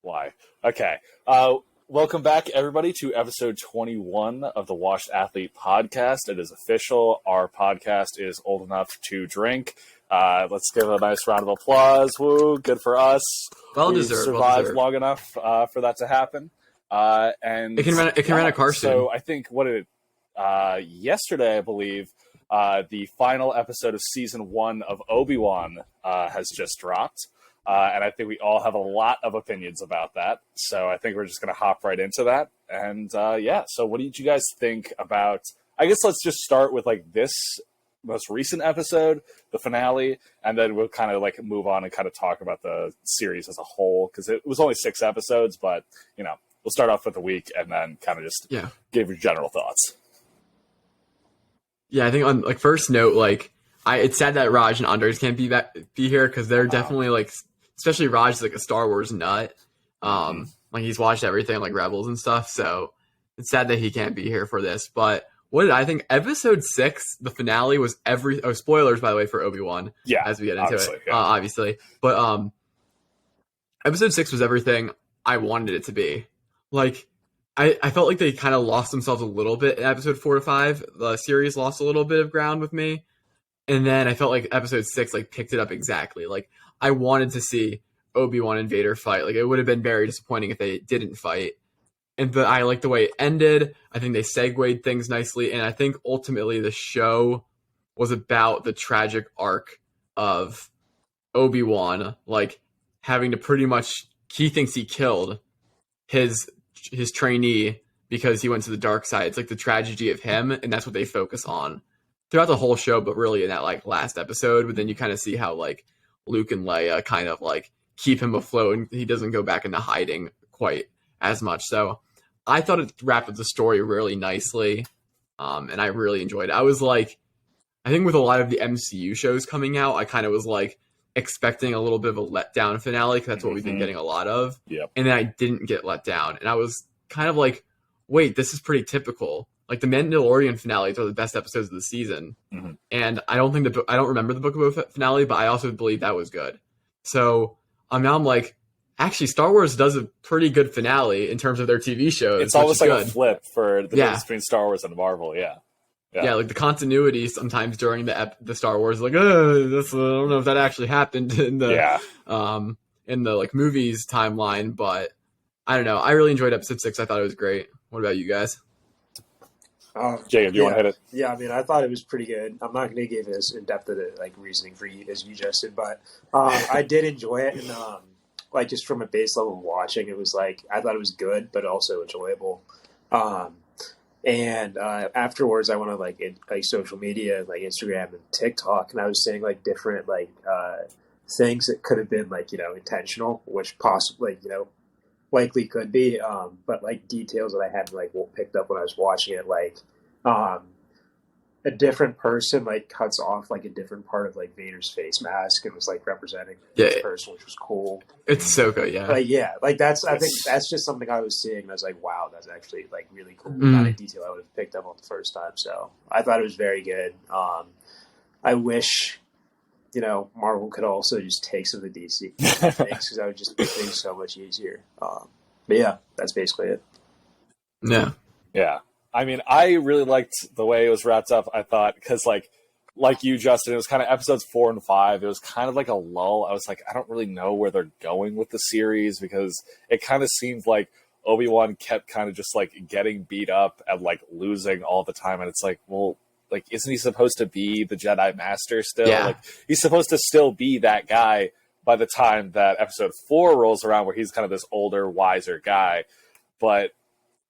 Why? Okay. Welcome back, everybody, to episode 21 of the Washed Athlete podcast. It is official. Our podcast is old enough to drink. Let's give a nice round of applause. Woo, good for us. Well we deserved. survived long enough for that to happen. And it can run a car soon. So I think yesterday, I believe, the final episode of season 1 of Obi-Wan has just dropped. And I think we all have a lot of opinions about that. So I think we're just going to hop right into that. And so what did you guys think about, I guess let's just start with like this most recent episode, the finale, and then we'll kind of like move on and kind of talk about the series as a whole, because it was only 6 episodes, but you know, we'll start off with the week and then kind of just give your general thoughts. Yeah, I think on like first note, like it's sad that Raj and Andres can't be here because they're definitely like, especially Raj is like a Star Wars nut. Like he's watched everything like Rebels and stuff, so it's sad that he can't be here for this. But what did I think? Episode 6, the finale was spoilers by the way for Obi-Wan. Yeah, as we get into it, yeah. Obviously. But episode 6 was everything I wanted it to be. Like I felt like they kind of lost themselves a little bit in episode 4 to 5. The series lost a little bit of ground with me. And then I felt like episode 6 like picked it up exactly. Like I wanted to see Obi-Wan and Vader fight. Like it would have been very disappointing if they didn't fight. But I like the way it ended. I think they segued things nicely. And I think ultimately the show was about the tragic arc of Obi-Wan, like having to pretty much, he thinks he killed his trainee because he went to the dark side. It's like the tragedy of him, and that's what they focus on throughout the whole show, but really in that like last episode. But then you kind of see how like Luke and Leia kind of like keep him afloat, and he doesn't go back into hiding quite as much. So I thought it wrapped up the story really nicely, and I really enjoyed it. I was like, I think with a lot of the MCU shows coming out, I kind of was like expecting a little bit of a letdown finale because that's what we've been getting a lot of. Yep. And then I didn't get let down, and I was kind of like, wait, this is pretty typical. Like the Mandalorian finales are the best episodes of the season, and I don't remember the Book of Boba Fett finale, but I also believe that was good. So now I'm like, actually, Star Wars does a pretty good finale in terms of their TV shows. It's almost like good. A flip for the difference between Star Wars and Marvel. Yeah, like the continuity sometimes during the Star Wars, like, I don't know if that actually happened in the like movies timeline, but I don't know. I really enjoyed episode 6. I thought it was great. What about you guys? Jacob, do you want to hit it? Yeah, I mean, I thought it was pretty good. I'm not going to give as in-depth of like reasoning for you as you just did, but I did enjoy it, and like just from a base level of watching, it was like I thought it was good, but also enjoyable. And afterwards, I went on like social media, like Instagram and TikTok, and I was seeing like different like things that could have been like intentional, which possibly likely could be, but like details that I hadn't like picked up when I was watching it, like a different person like cuts off like a different part of like Vader's face mask and was like representing this person, which was cool. It's so good, yeah. Like that's I think that's just something I was seeing and I was like, wow, that's actually like really cool. Not a detail I would have picked up on the first time. So I thought it was very good. I wish Marvel could also just take some of the DC things because I would just make things so much easier. But yeah, that's basically it. Yeah. I mean, I really liked the way it was wrapped up. I thought because like you, Justin, it was kind of episodes 4 and 5. It was kind of like a lull. I was like, I don't really know where they're going with the series because it kind of seemed like Obi-Wan kept kind of just like getting beat up and like losing all the time, and it's like, well. Like, isn't he supposed to be the Jedi Master still? Yeah. Like, he's supposed to still be that guy by the time that episode 4 rolls around, where he's kind of this older, wiser guy. But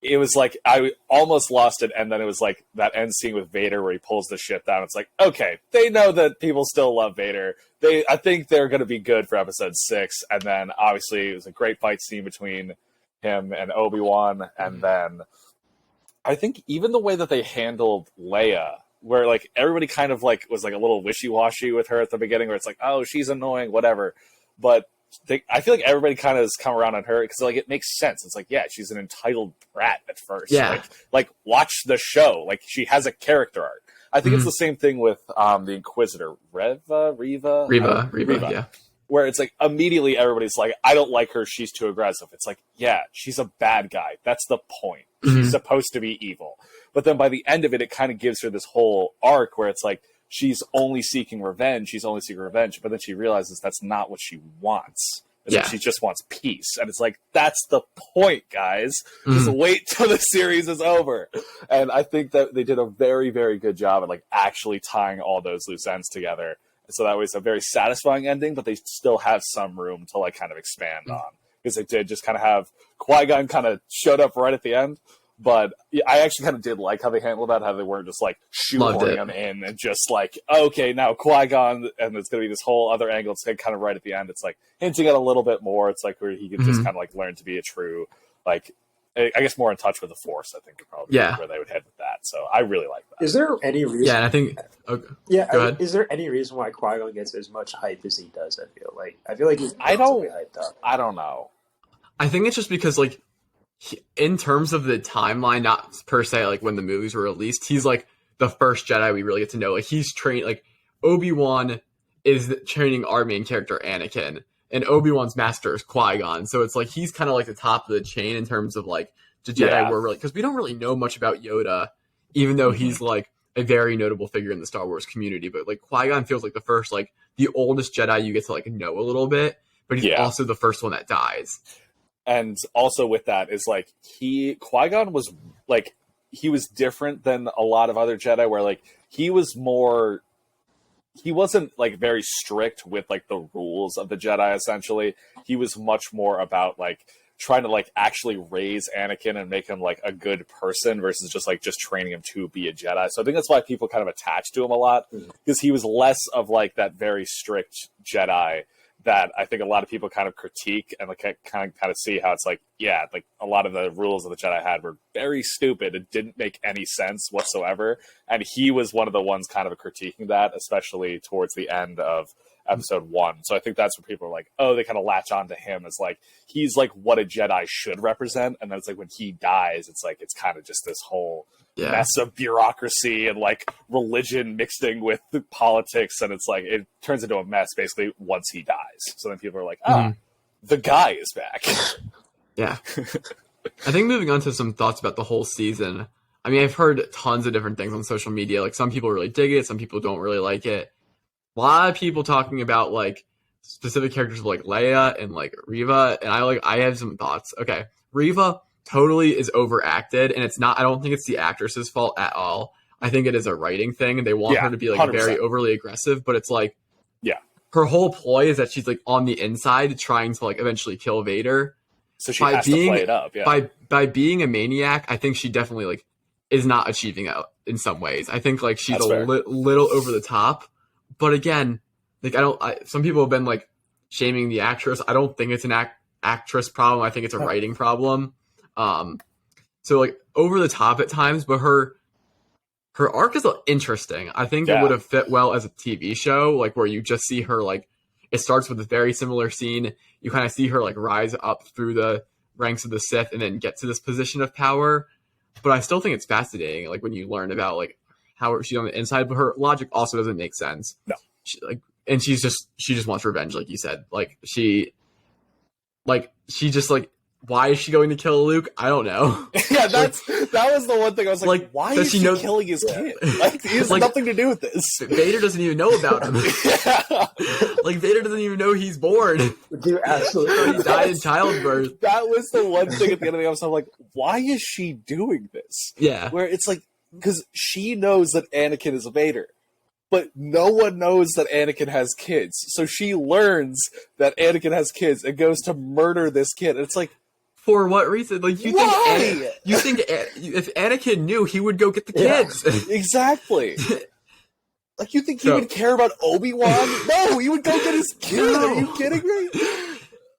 it was like, I almost lost it, and then it was like that end scene with Vader where he pulls the ship down. It's like, okay, they know that people still love Vader. I think they're going to be good for episode 6. And then, obviously, it was a great fight scene between him and Obi-Wan. And then I think even the way that they handled Leia, where like everybody kind of like was like a little wishy-washy with her at the beginning, where it's like, oh, she's annoying, whatever. But I feel like everybody kind of has come around on her because like it makes sense. It's like, yeah, she's an entitled brat at first. Yeah. Like watch the show. Like she has a character arc. I think it's the same thing with the Inquisitor, Reva. Yeah. where it's like immediately everybody's like, I don't like her, she's too aggressive. It's like, yeah, she's a bad guy. That's the point. She's supposed to be evil. But then by the end of it, it kind of gives her this whole arc where it's like, she's only seeking revenge, but then she realizes that's not what she wants. She just wants peace. And it's like, that's the point, guys. Just wait till the series is over. And I think that they did a very, very good job at like actually tying all those loose ends together. So that was a very satisfying ending, but they still have some room to like kind of expand on. Because they did just kind of have Qui-Gon kind of showed up right at the end. But I actually kind of did like how they handled that, how they weren't just like shoehorning him in and just like, okay, now Qui-Gon, and there's going to be this whole other angle. It's kind of right at the end. It's like hinting at a little bit more. It's like where he could just kind of like learn to be a true, like, I guess more in touch with the Force, I think would probably be where they would head with that. So I really like that. Is there any reason? Yeah, and I think. Okay. Yeah, go ahead. Is there any reason why Qui-Gon gets as much hype as he does? I feel like he's constantly hyped up. I don't know. I think it's just because like, in terms of the timeline, not per se like when the movies were released, he's like the first Jedi we really get to know. Like he's trained, like Obi-Wan is training our main character Anakin, and Obi-Wan's master is Qui-Gon. So it's like he's kind of like the top of the chain in terms of like the Jedi were really, because we don't really know much about Yoda, even though he's like a very notable figure in the Star Wars community. But like Qui-Gon feels like the first, like the oldest Jedi you get to like know a little bit, but he's also the first one that dies. And also with that is like Qui-Gon was like, he was different than a lot of other Jedi where like he wasn't like very strict with like the rules of the Jedi. Essentially, he was much more about like trying to like actually raise Anakin and make him like a good person versus just training him to be a Jedi. So I think that's why people kind of attached to him a lot, because he was less of like that very strict Jedi that I think a lot of people kind of critique and like kind of see how it's like, yeah, like a lot of the rules of the Jedi had were very stupid. It didn't make any sense whatsoever. And he was one of the ones kind of critiquing that, especially towards the end of episode 1. So I think that's where people are like, oh, they kind of latch on to him as like, he's like what a Jedi should represent. And then it's like when he dies, it's like, it's kind of just this whole mess of bureaucracy and like religion mixing with politics. And it's like, it turns into a mess basically once he dies. So then people are like, the guy is back. Yeah. I think moving on to some thoughts about the whole season. I mean, I've heard tons of different things on social media. Like some people really dig it. Some people don't really like it. A lot of people talking about like specific characters like Leia and like Reva. And I have some thoughts. Okay. Reva totally is overacted, and it's not, I don't think it's the actress's fault at all. I think it is a writing thing, and they want her to be like 100%. Very overly aggressive, but it's like, her whole ploy is that she's like on the inside trying to like eventually kill Vader. So she has to play it up. Yeah. By being a maniac, I think she definitely like is not achieving out in some ways. I think like she's little over the top, but again, like some people have been like shaming the actress. I don't think it's an actress problem. I think it's a writing problem. So like over the top at times, but her arc is interesting. I think it would have fit well as a TV show, like where you just see her like, it starts with a very similar scene. You kind of see her like rise up through the ranks of the Sith and then get to this position of power. But I still think it's fascinating, like when you learn about like how she's on the inside, but her logic also doesn't make sense. No, she just wants revenge, like you said. She just like, why is she going to kill Luke? I don't know. Yeah, that was the one thing I was like why is she killing his kid? Like, he has nothing to do with this. Vader doesn't even know about him. Like, Vader doesn't even know he's born. Dude, absolutely. He died in childbirth. That was the one thing at the end of the episode. I'm like, why is she doing this? Yeah. Where it's like, because she knows that Anakin is a Vader, but no one knows that Anakin has kids. So she learns that Anakin has kids and goes to murder this kid. And it's like, for what reason? Like, you think if Anakin knew, he would go get the kids? Exactly. Like, you think he would care about Obi-Wan? No, he would go get his kid. No. Are you kidding me?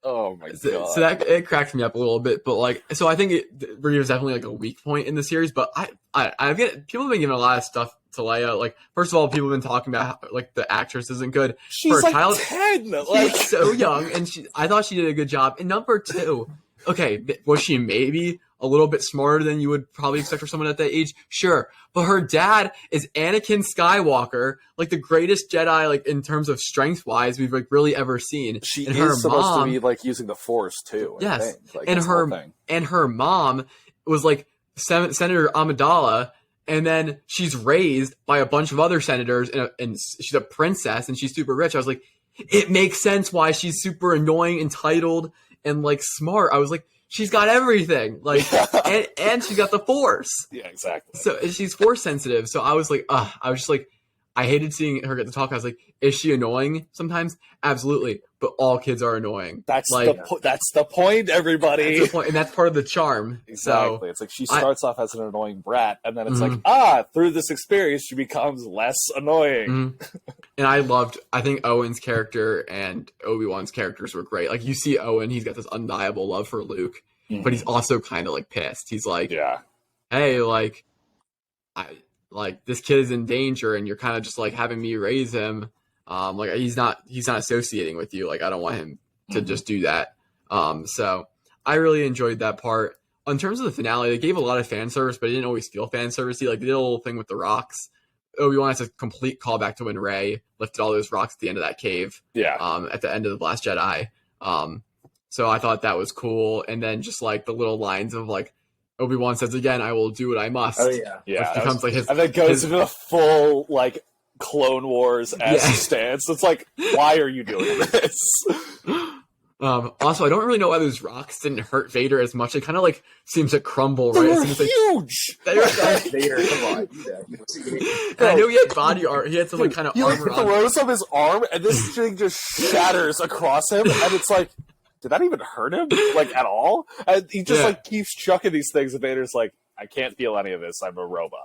Oh my god! So that it cracked me up a little bit, but like, so I think Reva's definitely like a weak point in the series. But I get people have been giving a lot of stuff to Leia. Like, first of all, people have been talking about how, like, the actress isn't good. She's like 10. Like, so young, and I thought she did a good job. And number 2. Okay, was she maybe a little bit smarter than you would probably expect for someone at that age. Sure. But her dad is Anakin Skywalker, like the greatest Jedi, like in terms of strength wise, we've like really ever seen. She and is her supposed mom, to be like using the Force too. yes. I think. Like, And her mom was like Senator Amidala. And then she's raised by a bunch of other senators, and she's a princess, and she's super rich. I was like, it makes sense why she's super annoying, entitled, and like smart. I was like, she's got everything, like, and she got the Force. Yeah, exactly. So she's Force sensitive. So I was like, I was just like, I hated seeing her get to talk. I was like, is she annoying sometimes? Absolutely, but all kids are annoying. That's like, that's the point, everybody. That's the point, and that's part of the charm. Exactly. So, it's like she starts off as an annoying brat, and then it's like, through this experience, she becomes less annoying. And I think Owen's character and Obi-Wan's characters were great. Like, you see Owen, he's got this undeniable love for Luke, but he's also kind of like pissed. He's like, hey, like, this kid is in danger, and you're kind of just like having me raise him. Like, he's not associating with you. Like, I don't want him to just do that. So I really enjoyed that part. In terms of the finale, they gave a lot of fan service, but it didn't always feel fan servicey. Like, they did a little thing with the rocks. Obi-Wan has a complete callback to when Rey lifted all those rocks at the end of that cave. Yeah. At the end of The Last Jedi. So I thought that was cool. And then just like the little lines of like, Obi-Wan says again, I will do what I must. Oh yeah. Yeah. Which becomes like his, and then goes into a full like Clone Wars-esque stance. It's like, why are you doing this? Also, I don't really know why those rocks didn't hurt Vader as much. It kind of like seems to crumble They right were as soon as huge. Vader, come on. And I knew he had body art. He had some like kind of he like armor on. throws up his arm, and this thing just shatters across him, and it's like, did that even hurt him like at all? And he just like keeps chucking these things, and Vader's like, I can't feel any of this. I'm a robot.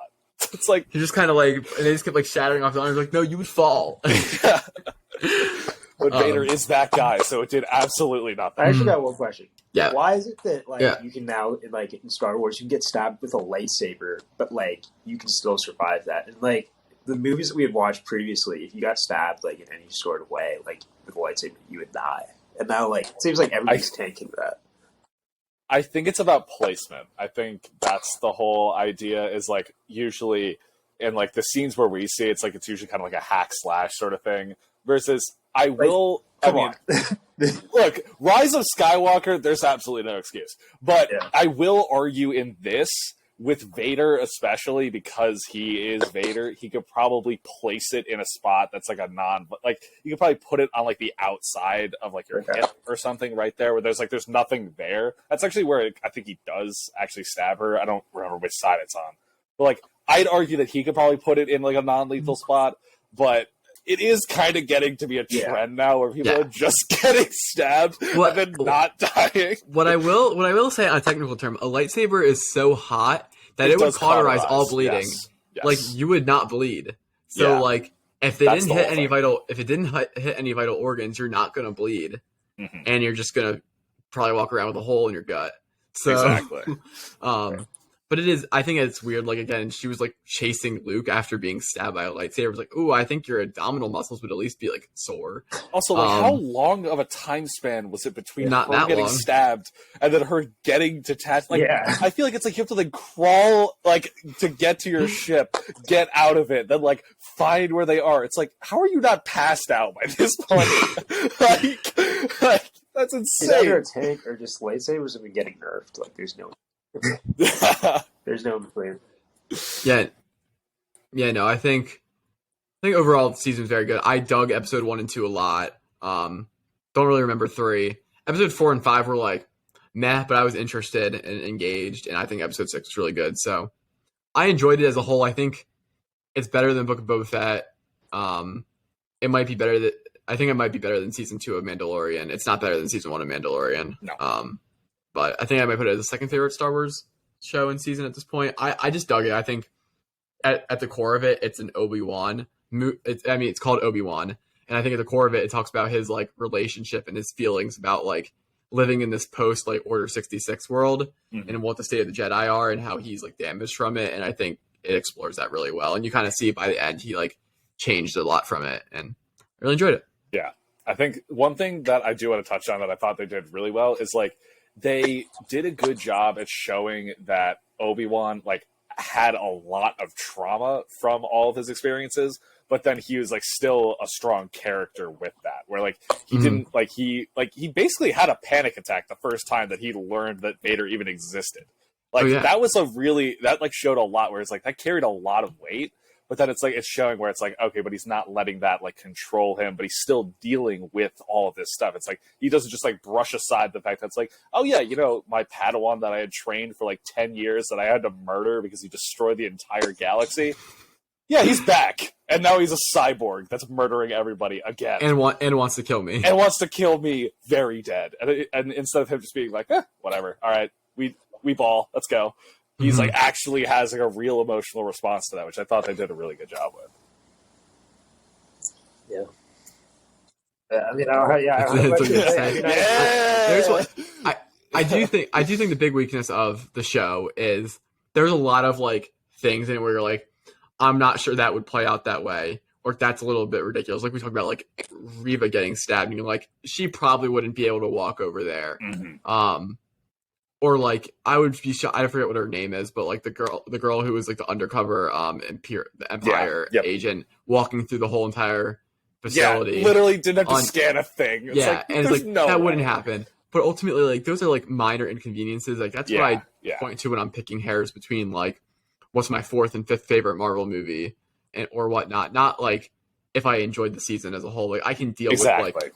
It's like he just kind of like, and they just kept like shattering off the arms. Like, no, you would fall. But Vader is that guy, so it did absolutely nothing. I actually got one question. Yeah. Why is it that like you can now like in Star Wars you can get stabbed with a lightsaber, but like you can still survive that? And like the movies that we had watched previously, if you got stabbed like in any sort of way, like with a lightsaber, you would die. And now like it seems like everybody's tanking that. I think it's about placement. I think that's the whole idea. Is like usually in like the scenes where we see it's like it's usually kind of like a hack slash sort of thing. Versus, look, Rise of Skywalker, there's absolutely no excuse. But I will argue in this, with Vader especially, because he is Vader, he could probably place it in a spot that's like a like, you could probably put it on like the outside of like your hip or something right there, where there's nothing there. That's actually where I think he does actually stab her. I don't remember which side it's on. But like, I'd argue that he could probably put it in like a non-lethal spot, but it is kind of getting to be a trend now where people are just getting stabbed and then not dying. What I will say on a technical term, a lightsaber is so hot that it would cauterize all bleeding. Yes. Like you would not bleed. So like if it didn't hit any vital organs, you're not gonna bleed, and you're just gonna probably walk around with a hole in your gut. So exactly. But I think it's weird, like, again, she was, like, chasing Luke after being stabbed by a lightsaber. It was like, ooh, I think your abdominal muscles would at least be, like, sore. Also, like, how long of a time span was it between her getting stabbed and then her getting detached? Like, I feel like it's like you have to, like, crawl, like, to get to your ship, get out of it, then, like, find where they are. It's like, how are you not passed out by this point? like, that's insane. Either a tank or just lightsabers have been getting nerfed. Like, there's no... There's no between. No, I think overall the season was very good. I dug episode 1 and 2 a lot. Don't really remember 3. Episode 4 and 5 were like meh, but I was interested and engaged, and I think episode 6 was really good. So I enjoyed it as a whole. I think it's better than Book of Boba Fett. It might be better I think it might be better than season 2 of Mandalorian. It's not better than season 1 of Mandalorian. No. But I think I might put it as the second favorite Star Wars show and season at this point. I just dug it. I think at the core of it, it's an Obi-Wan. It's called Obi-Wan. And I think at the core of it, it talks about his like relationship and his feelings about like living in this post like Order 66 world and what the state of the Jedi are and how he's like damaged from it. And I think it explores that really well. And you kind of see by the end, he like changed a lot from it, and I really enjoyed it. Yeah. I think one thing that I do want to touch on that I thought they did really well is like they did a good job at showing that Obi-Wan like had a lot of trauma from all of his experiences, but then he was like still a strong character with that, where like he didn't like he basically had a panic attack the first time that he learned that Vader even existed. Like that was that like showed a lot, where it's like that carried a lot of weight. But then it's like it's showing where it's like, okay, but he's not letting that like control him, but he's still dealing with all of this stuff. It's like he doesn't just like brush aside the fact that it's like, oh yeah, you know, my Padawan that I had trained for like 10 years that I had to murder because he destroyed the entire galaxy. Yeah, he's back. And now he's a cyborg that's murdering everybody again. And wants to kill me. And wants to kill me very dead. And instead of him just being like, whatever, all right, we ball, let's go. He's like actually has like a real emotional response to that, which I thought they did a really good job with. Yeah. I mean, there's one. I do think the big weakness of the show is there's a lot of like things in it where you're like, I'm not sure that would play out that way, or that's a little bit ridiculous. Like we talked about, like Reva getting stabbed, and you're like, she probably wouldn't be able to walk over there. Or like I would be shocked. I forget what her name is, but like the girl who was like the undercover Empire agent walking through the whole entire facility. Yeah, literally didn't have to scan a thing. It's like, and it's like that wouldn't happen. But ultimately, like those are like minor inconveniences. Like that's what I point to when I'm picking hairs between like what's my 4th and 5th favorite Marvel movie or whatnot. Not like if I enjoyed the season as a whole. Like I can deal with like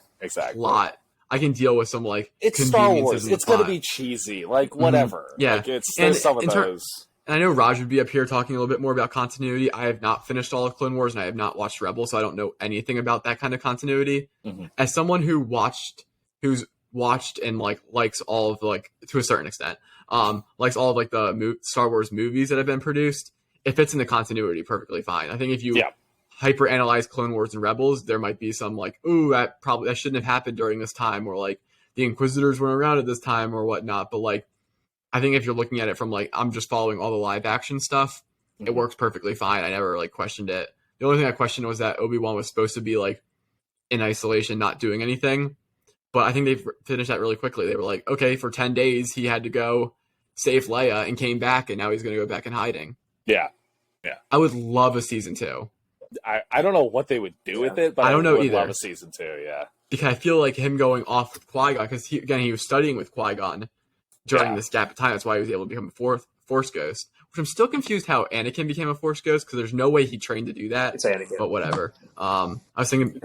plot. I can deal with some like it's Star Wars. It's going to be cheesy, like whatever. Yeah, like, there's some of those. And I know Raj would be up here talking a little bit more about continuity. I have not finished all of Clone Wars, and I have not watched Rebels, so I don't know anything about that kind of continuity. As someone who's watched and like likes all of like to a certain extent, likes all of like the Star Wars movies that have been produced, it fits in the continuity perfectly fine. I think if you hyper analyze Clone Wars and Rebels, there might be some like, ooh, that shouldn't have happened during this time, or like the Inquisitors weren't around at this time or whatnot. But like, I think if you're looking at it from like, I'm just following all the live action stuff, it works perfectly fine. I never like questioned it. The only thing I questioned was that Obi-Wan was supposed to be like in isolation, not doing anything. But I think they've finished that really quickly. They were like, okay, for 10 days, he had to go save Leia and came back, and now he's going to go back in hiding. Yeah. I would love a season 2. I don't know what they would do with it, but I don't know either. Love a season 2, yeah. Because I feel like him going off with Qui-Gon, because he was studying with Qui-Gon during this gap of time. That's why he was able to become a Force Ghost. Which I'm still confused how Anakin became a Force Ghost, because there's no way he trained to do that. It's Anakin. But whatever. I was thinking...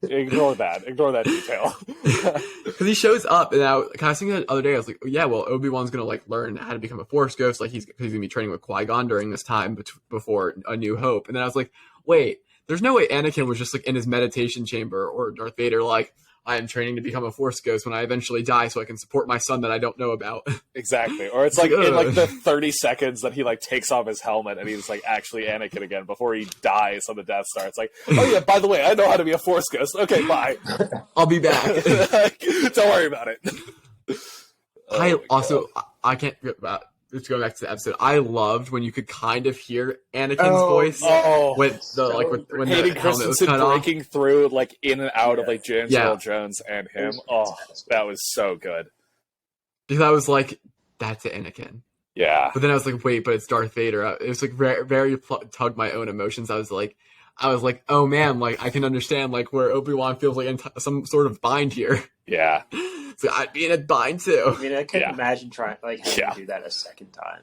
Ignore that detail. Because he shows up, and I was thinking the other day, I was like, oh, yeah, well, Obi-Wan's going to like learn how to become a Force Ghost, like he's going to be training with Qui-Gon during this time before A New Hope. And then I was like, wait, there's no way Anakin was just like in his meditation chamber, or Darth Vader like, I am training to become a Force Ghost when I eventually die so I can support my son that I don't know about. Exactly. Or it's like in like the 30 seconds that he like takes off his helmet and he's like actually Anakin again before he dies on the Death Star. It's like, oh yeah, by the way, I know how to be a Force Ghost. Okay, bye. I'll be back. Don't worry about it. I can't forget about just going back to the episode. I loved when you could kind of hear Anakin's voice with the when Hayden the helmet was Christensen cut off. breaking through like in and out of like James Earl Jones and him. Oh, that was so good. Because I was like, that's Anakin. Yeah. But then I was like, wait, but it's Darth Vader. It was like very tugged my own emotions. I was like, oh man, like I can understand like where Obi-Wan feels like in some sort of bind here. Yeah. So I'd be in a bind too. I mean, I couldn't imagine trying like having to do that a second time.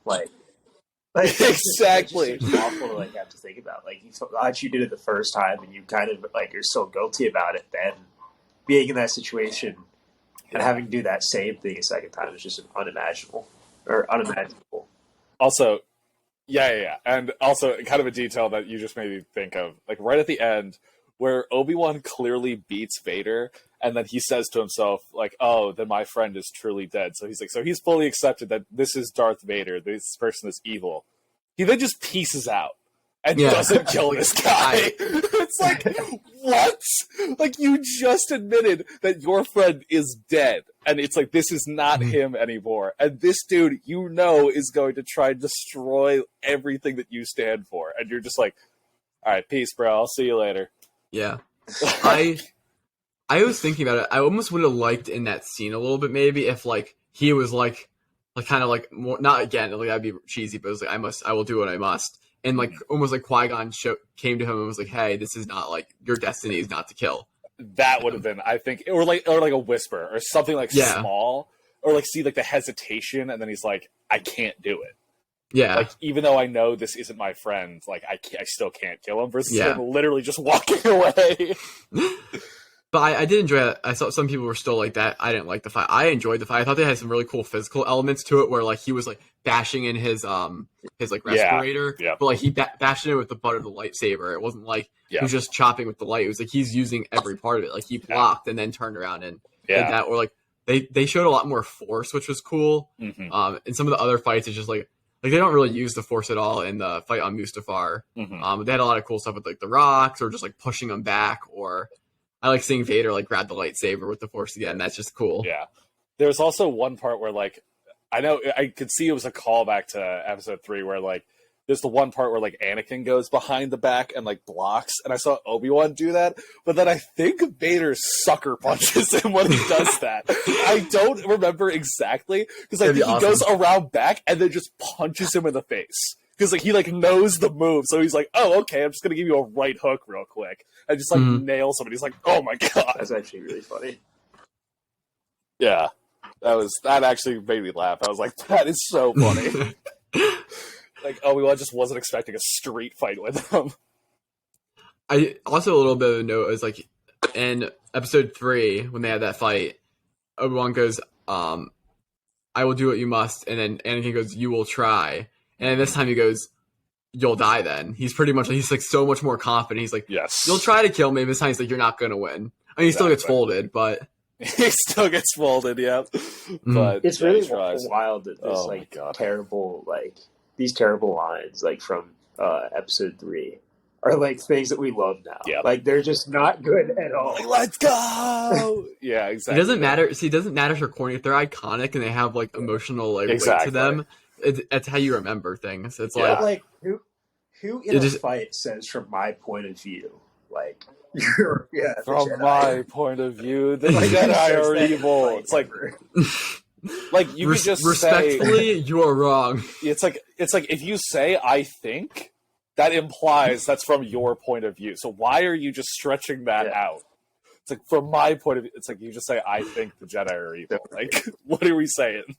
Like exactly. It's awful to like have to think about. Like you thought you did it the first time, and you kind of like you're so guilty about it. Then being in that situation and having to do that same thing a second time is just unimaginable. Also, yeah, and also kind of a detail that you just made me think of, like right at the end, where Obi-Wan clearly beats Vader, and then he says to himself, like, oh, then my friend is truly dead. So he's like, so he's fully accepted that this is Darth Vader, this person is evil. He then just pieces out and doesn't kill this guy. It's like, what? Like, you just admitted that your friend is dead. And it's like, this is not him anymore. And this dude, you know, is going to try and destroy everything that you stand for. And you're just like, all right, peace, bro. I'll see you later. Yeah. I I was thinking about it. I almost would have liked in that scene a little bit, maybe if like he was like kind of like more, not again, like that'd be cheesy, but it was like I will do what I must, and like almost like Qui-Gon came to him and was like, hey, this is not like your destiny is not to kill. That would have been, I think, or like a whisper or something like small, or like see like the hesitation, and then he's like, I can't do it. Yeah, like even though I know this isn't my friend, like I still can't kill him. Versus him literally just walking away. But I did enjoy it. I saw some people were still like that. I didn't like the fight. I enjoyed the fight. I thought they had some really cool physical elements to it, where like he was like bashing in his like respirator, but like he bashed it with the butt of the lightsaber. It wasn't like he was just chopping with the light. It was like he's using every part of it. Like he blocked and then turned around and did that. Or like they showed a lot more force, which was cool. Mm-hmm. And some of the other fights, it's just like they don't really use the force at all in the fight on Mustafar. Mm-hmm. They had a lot of cool stuff with like the rocks or just like pushing them back, or I like seeing Vader like grab the lightsaber with the force again. That's just cool. Yeah. There's also one part where like I know I could see it was a callback to episode 3 where like there's the one part where like Anakin goes behind the back and like blocks, and I saw Obi-Wan do that, but then I think Vader sucker punches him when he does that. I don't remember exactly because I think he goes around back and then just punches him in the face. Because like he like knows the move, so he's like, "Oh, okay, I'm just gonna give you a right hook real quick," and just like nail somebody. He's like, "Oh my god!" That's actually really funny. Yeah, that actually made me laugh. I was like, "That is so funny." Like Obi-Wan just wasn't expecting a street fight with him. I also a little bit of a note is like in episode 3 when they had that fight, Obi-Wan goes, "I will do what you must," and then Anakin goes, "You will try." And this time he goes, "You'll die then." He's pretty much, he's like so much more confident. He's like, "Yes, you'll try to kill me." This time he's like, "You're not going to win." I mean, he still gets folded, but... he still gets folded, yeah. But it's really wild that this terrible, like, these terrible lines, like, from episode 3 are, like, things that we love now. Yep. Like, they're just not good at all. Like, let's go! Yeah, exactly. It doesn't matter. See, it doesn't matter if they're corny. If they're iconic and they have, like, emotional, like, weight to them... It's how you remember things. It's like who in a fight says from my point of view, like from my point of view, the Jedi are evil. It's like you could just respectfully, you are wrong. It's like if you say I think, that implies that's from your point of view. So why are you just stretching that out? It's like from my point of view. It's like you just say I think the Jedi are evil. Like what are we saying?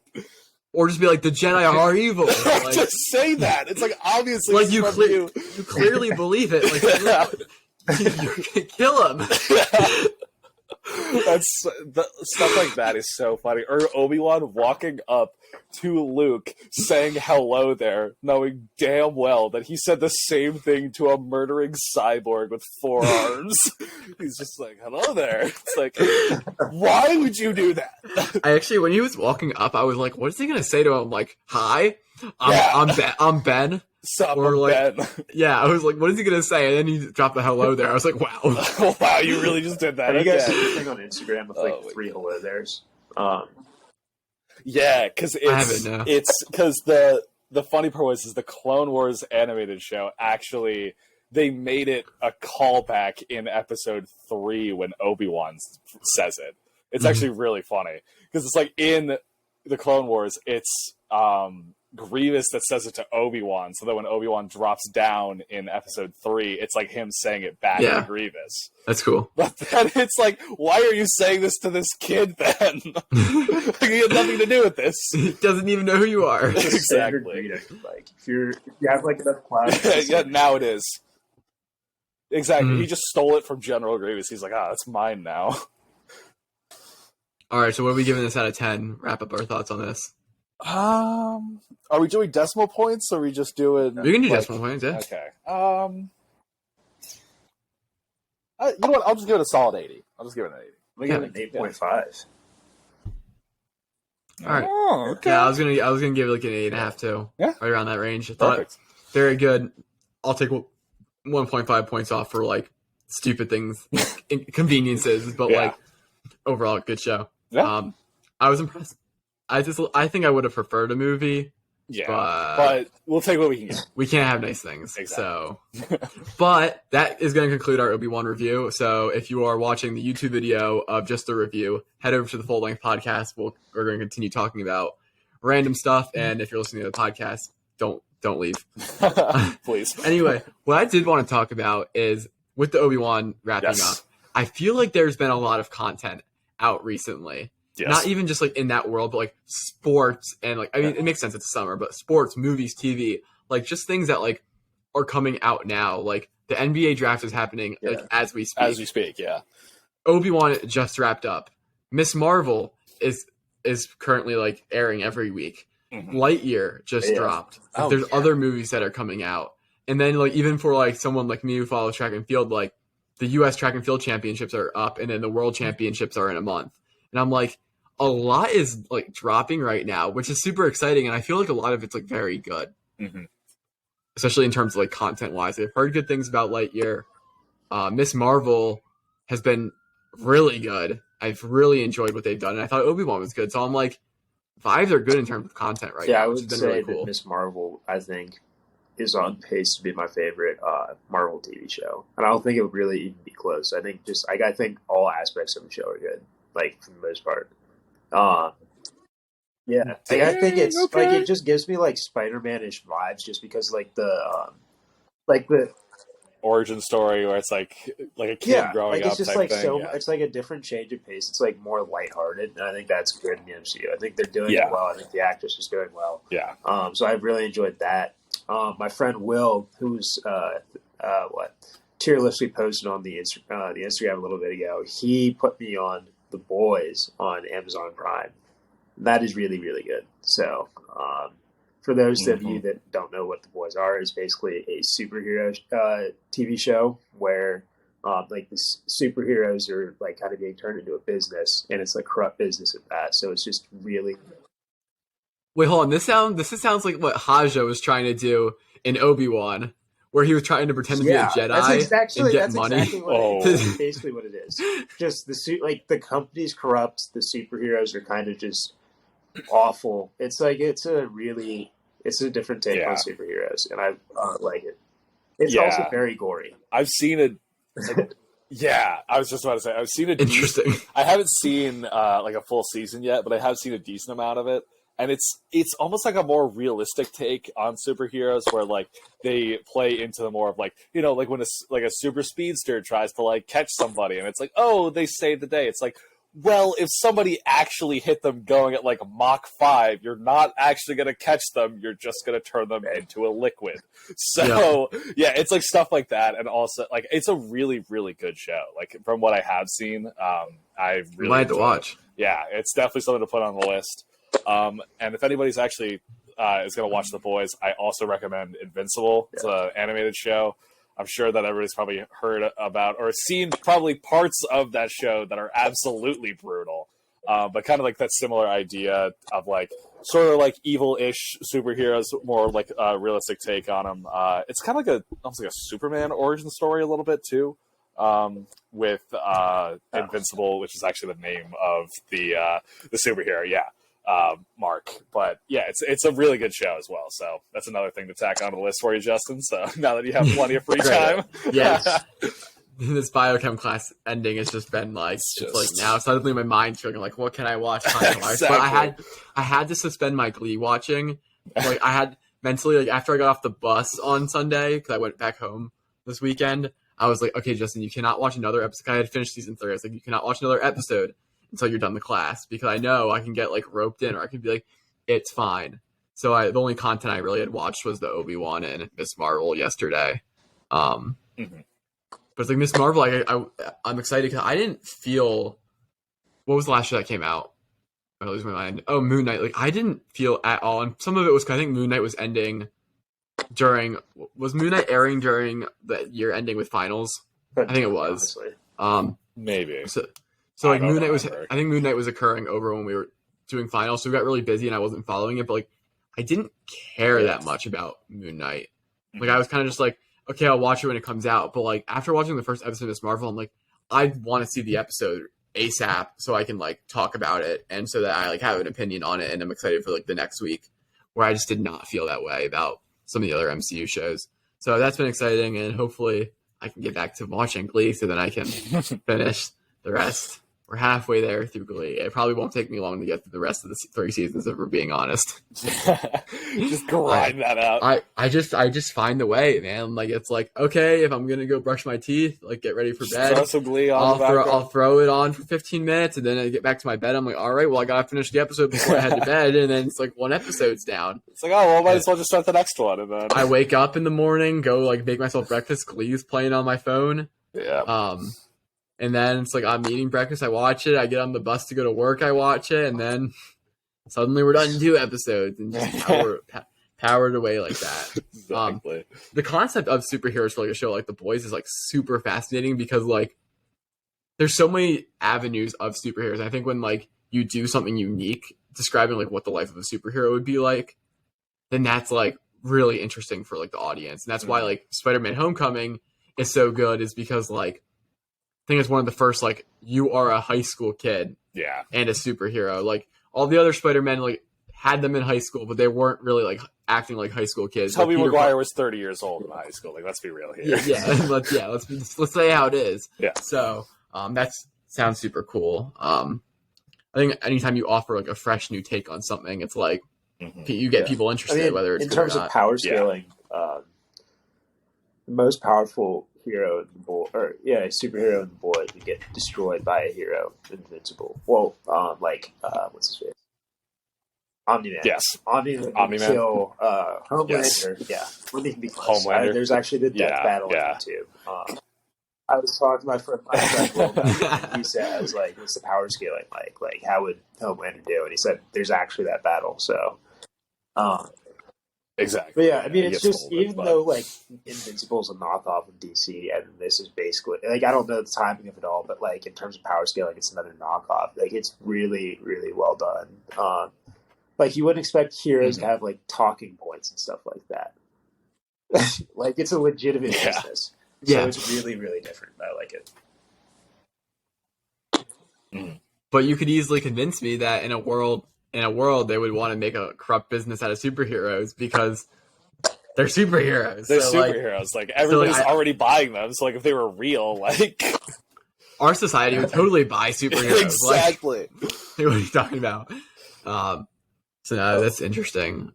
Or just be like, the Jedi are evil. Like, just say that. It's like, obviously, like you clearly believe it. Like, you're going to kill him. That's stuff like that is so funny. Or Obi-Wan walking up to Luke saying hello there, knowing damn well that he said the same thing to a murdering cyborg with 4 arms. He's just like, hello there. It's like, why would you do that? I actually, when he was walking up, I was like, what is he going to say to him? Like, hi, I'm Ben. Sup, or like, Ben. Yeah, I was like, what is he going to say? And then he dropped the hello there. I was like, wow. Wow, you really just did that. Have you guys seen the thing on Instagram with like 3 hello there's? Yeah, because it's because the funny part was the Clone Wars animated show actually they made it a callback in episode 3 when Obi-Wan says it. It's actually really funny because it's like in the Clone Wars, it's Grievous that says it to Obi-Wan, so that when Obi-Wan drops down in episode 3, it's like him saying it back to Grievous. That's cool. But then it's like, why are you saying this to this kid then? Like, he had nothing to do with this. He doesn't even know who you are. Exactly. Like, if you have like enough class. Yeah, now it is. Exactly. He just stole it from General Grievous. He's like, that's mine now. All right, so what are we giving this out of 10? Wrap up our thoughts on this. Are we doing decimal points, or are we just doing... We can do decimal points, yeah. Okay. You know what? I'll just give it a solid 80. I'll just give it an 80. We give it an 8.5. All right. Oh, okay. Yeah, I was gonna give it like an 8.5 too. Yeah. Right around that range. I thought Perfect. Very good. I'll take 1.5 points off for like stupid things, inconveniences, but like overall good show. Yeah. I was impressed. I think I would have preferred a movie. Yeah, but we'll take what we can get. We can't have nice things. Exactly. So, but that is going to conclude our Obi-Wan review. So if you are watching the YouTube video of just the review, head over to the full length podcast. We're going to continue talking about random stuff. And if you're listening to the podcast, don't leave. Please. Anyway, what I did want to talk about is with the Obi-Wan wrapping up, I feel like there's been a lot of content out recently. Yes. Not even just like in that world, but like sports and like, I mean, it makes sense it's summer, but sports, movies, TV, like just things that like are coming out now. Like the NBA draft is happening like as we speak. As we speak, yeah. Obi-Wan just wrapped up. Miss Marvel is currently like airing every week. Mm-hmm. Lightyear just dropped. Like, there's other movies that are coming out. And then like even for like someone like me who follows track and field, like the US track and field championships are up and then the world championships are in a month. And I'm like, a lot is like dropping right now, which is super exciting. And I feel like a lot of it's like very good, especially in terms of like content wise. I've heard good things about Lightyear. Miss Marvel has been really good. I've really enjoyed what they've done. And I thought Obi-Wan was good. So I'm like, vibes are good in terms of content right now. Yeah, I would say really cool. That Miss Marvel, I think, is on pace to be my favorite Marvel TV show. And I don't think it would really even be close. I think I think all aspects of the show are good. Like for the most part, yeah. Like, I think it's like it just gives me like Spider-Man-ish vibes, just because like the origin story where it's like a kid growing like up. It's just type like thing. It's like a different change of pace. It's like more lighthearted, and I think that's good in the MCU. I think they're doing it well. I think the actress is doing well. Yeah. So I've really enjoyed that. My friend Will, who's tearlessly posted on the Instagram a little bit ago, he put me on The Boys on Amazon Prime. That is really, really good. So, for those of you that don't know what The Boys are, it's basically a superhero TV show where like the superheroes are like kind of being turned into a business, and it's a corrupt business at that. So it's just really. Wait, hold on. This sounds like what Haja was trying to do in Obi-Wan, where he was trying to pretend to be a Jedi and get money. Exactly basically what it is. Just the company's corrupt. The superheroes are kind of just awful. It's like it's a different take on superheroes, and I like it. It's also very gory. I've seen it. I was just about to say I've seen it. Interesting. I haven't seen like a full season yet, but I have seen a decent amount of it. And it's almost like a more realistic take on superheroes, where like they play into the more of like, you know, like when a super speedster tries to like catch somebody, and it's like, oh, they saved the day. It's like, well, if somebody actually hit them going at like Mach 5, you're not actually going to catch them. You're just going to turn them into a liquid. So it's like stuff like that, and also like it's a really, really good show. Like from what I have seen, I really might have to watch. Yeah, it's definitely something to put on the list. And if anybody's actually is going to watch The Boys, I also recommend Invincible. It's an animated show. I'm sure that everybody's probably heard about or seen probably parts of that show that are absolutely brutal. But kind of like that similar idea of like sort of like evil-ish superheroes, more like a realistic take on them. It's kind of like almost like a Superman origin story a little bit too. With Invincible, which is actually the name of the superhero. Yeah. Mark, but it's a really good show as well, so that's another thing to tack onto the list for you, Justin. So now that you have plenty of free time. This biochem class ending has just been like it's like now suddenly my mind's feeling like what can I watch? Exactly. But I had to suspend my Glee watching. Like I had mentally, like after I got off the bus on Sunday because I went back home this weekend, I was like, okay, Justin, you cannot watch another episode. I had finished season 3. I was like, you cannot watch another episode until you're done the class, because I know I can get like roped in, or I can be like, it's fine. So the only content I really had watched was the Obi-Wan and Miss Marvel yesterday. But it's like Miss Marvel, I'm excited because I didn't feel. What was the last show that came out? I lose my mind. Oh, Moon Knight. Like I didn't feel at all, and some of it was because I think Moon Knight was ending during. Was Moon Knight airing during the year ending with finals? I think it was. Maybe. So like Moon Knight I think Moon Knight was occurring over when we were doing finals, so we got really busy and I wasn't following it, but like I didn't care that much about Moon Knight. Like I was kind of just like, okay, I'll watch it when it comes out. But like after watching the first episode of Miss Marvel, I'm like, I want to see the episode ASAP so I can like talk about it and so that I like have an opinion on it, and I'm excited for like the next week where I just did not feel that way about some of the other MCU shows. So that's been exciting, and hopefully I can get back to watching Glee so then I can finish the rest. We're halfway there through Glee. It probably won't take me long to get through the rest of the 3 seasons, if we're being honest. Just grind that out. I just find the way, man. Like, it's like, okay, if I'm gonna go brush my teeth, like get ready for bed, Throw some Glee on I'll throw it on for 15 minutes, and then I get back to my bed. I'm like, all right, well, I gotta finish the episode before I head to bed, and then it's like 1 episode's down. It's like, oh, well, might as well just start the next one, and then I wake up in the morning, go like make myself breakfast. Glee's playing on my phone. Yeah. And then it's like I'm eating breakfast, I watch it, I get on the bus to go to work, I watch it, and then suddenly we're done in 2 episodes and just powered away like that. Exactly. The concept of superheroes for like a show like The Boys is like super fascinating because like there's so many avenues of superheroes. And I think when like you do something unique describing like what the life of a superhero would be like, then that's like really interesting for like the audience. And that's why like Spider-Man Homecoming is so good, is because like I think it's one of the first, like, you are a high school kid and a superhero. Like, all the other Spider-Men, like, had them in high school, but they weren't really, like, acting like high school kids. Tobey Maguire was 30 years old in high school. Like, let's be real here. Let's say how it is. Yeah. So, that sounds super cool. I think anytime you offer, like, a fresh new take on something, it's like, you get people interested, whether it's in terms of power scaling, the most powerful hero in the boy, superhero in the boy would get destroyed by a hero, Invincible. Well, what's his face? Omni-Man. Yes. Omni-Man kill Homelander. Yes. Yeah. Let me be close. Homelander. There's actually the death battle in it too. I was talking to my friend about it. He said, I was like, what's the power scaling like? Like, how would Homelander do? And he said, there's actually that battle. So, exactly. But yeah, I mean, it's just, even though, like, Invincible's a knockoff of DC, and this is basically, like, I don't know the timing of it all, but, like, in terms of power scaling, it's another knockoff. Like, it's really, really well done. Like, you wouldn't expect heroes to have, like, talking points and stuff like that. Like, it's a legitimate business. So it's really, really different. I like it. But you could easily convince me that in a world they would want to make a corrupt business out of superheroes because they're superheroes. They're superheroes. Like, everybody's already buying them. So, like, if they were real, like, our society would totally buy superheroes. Exactly. Like, what are you talking about? So no, that's interesting.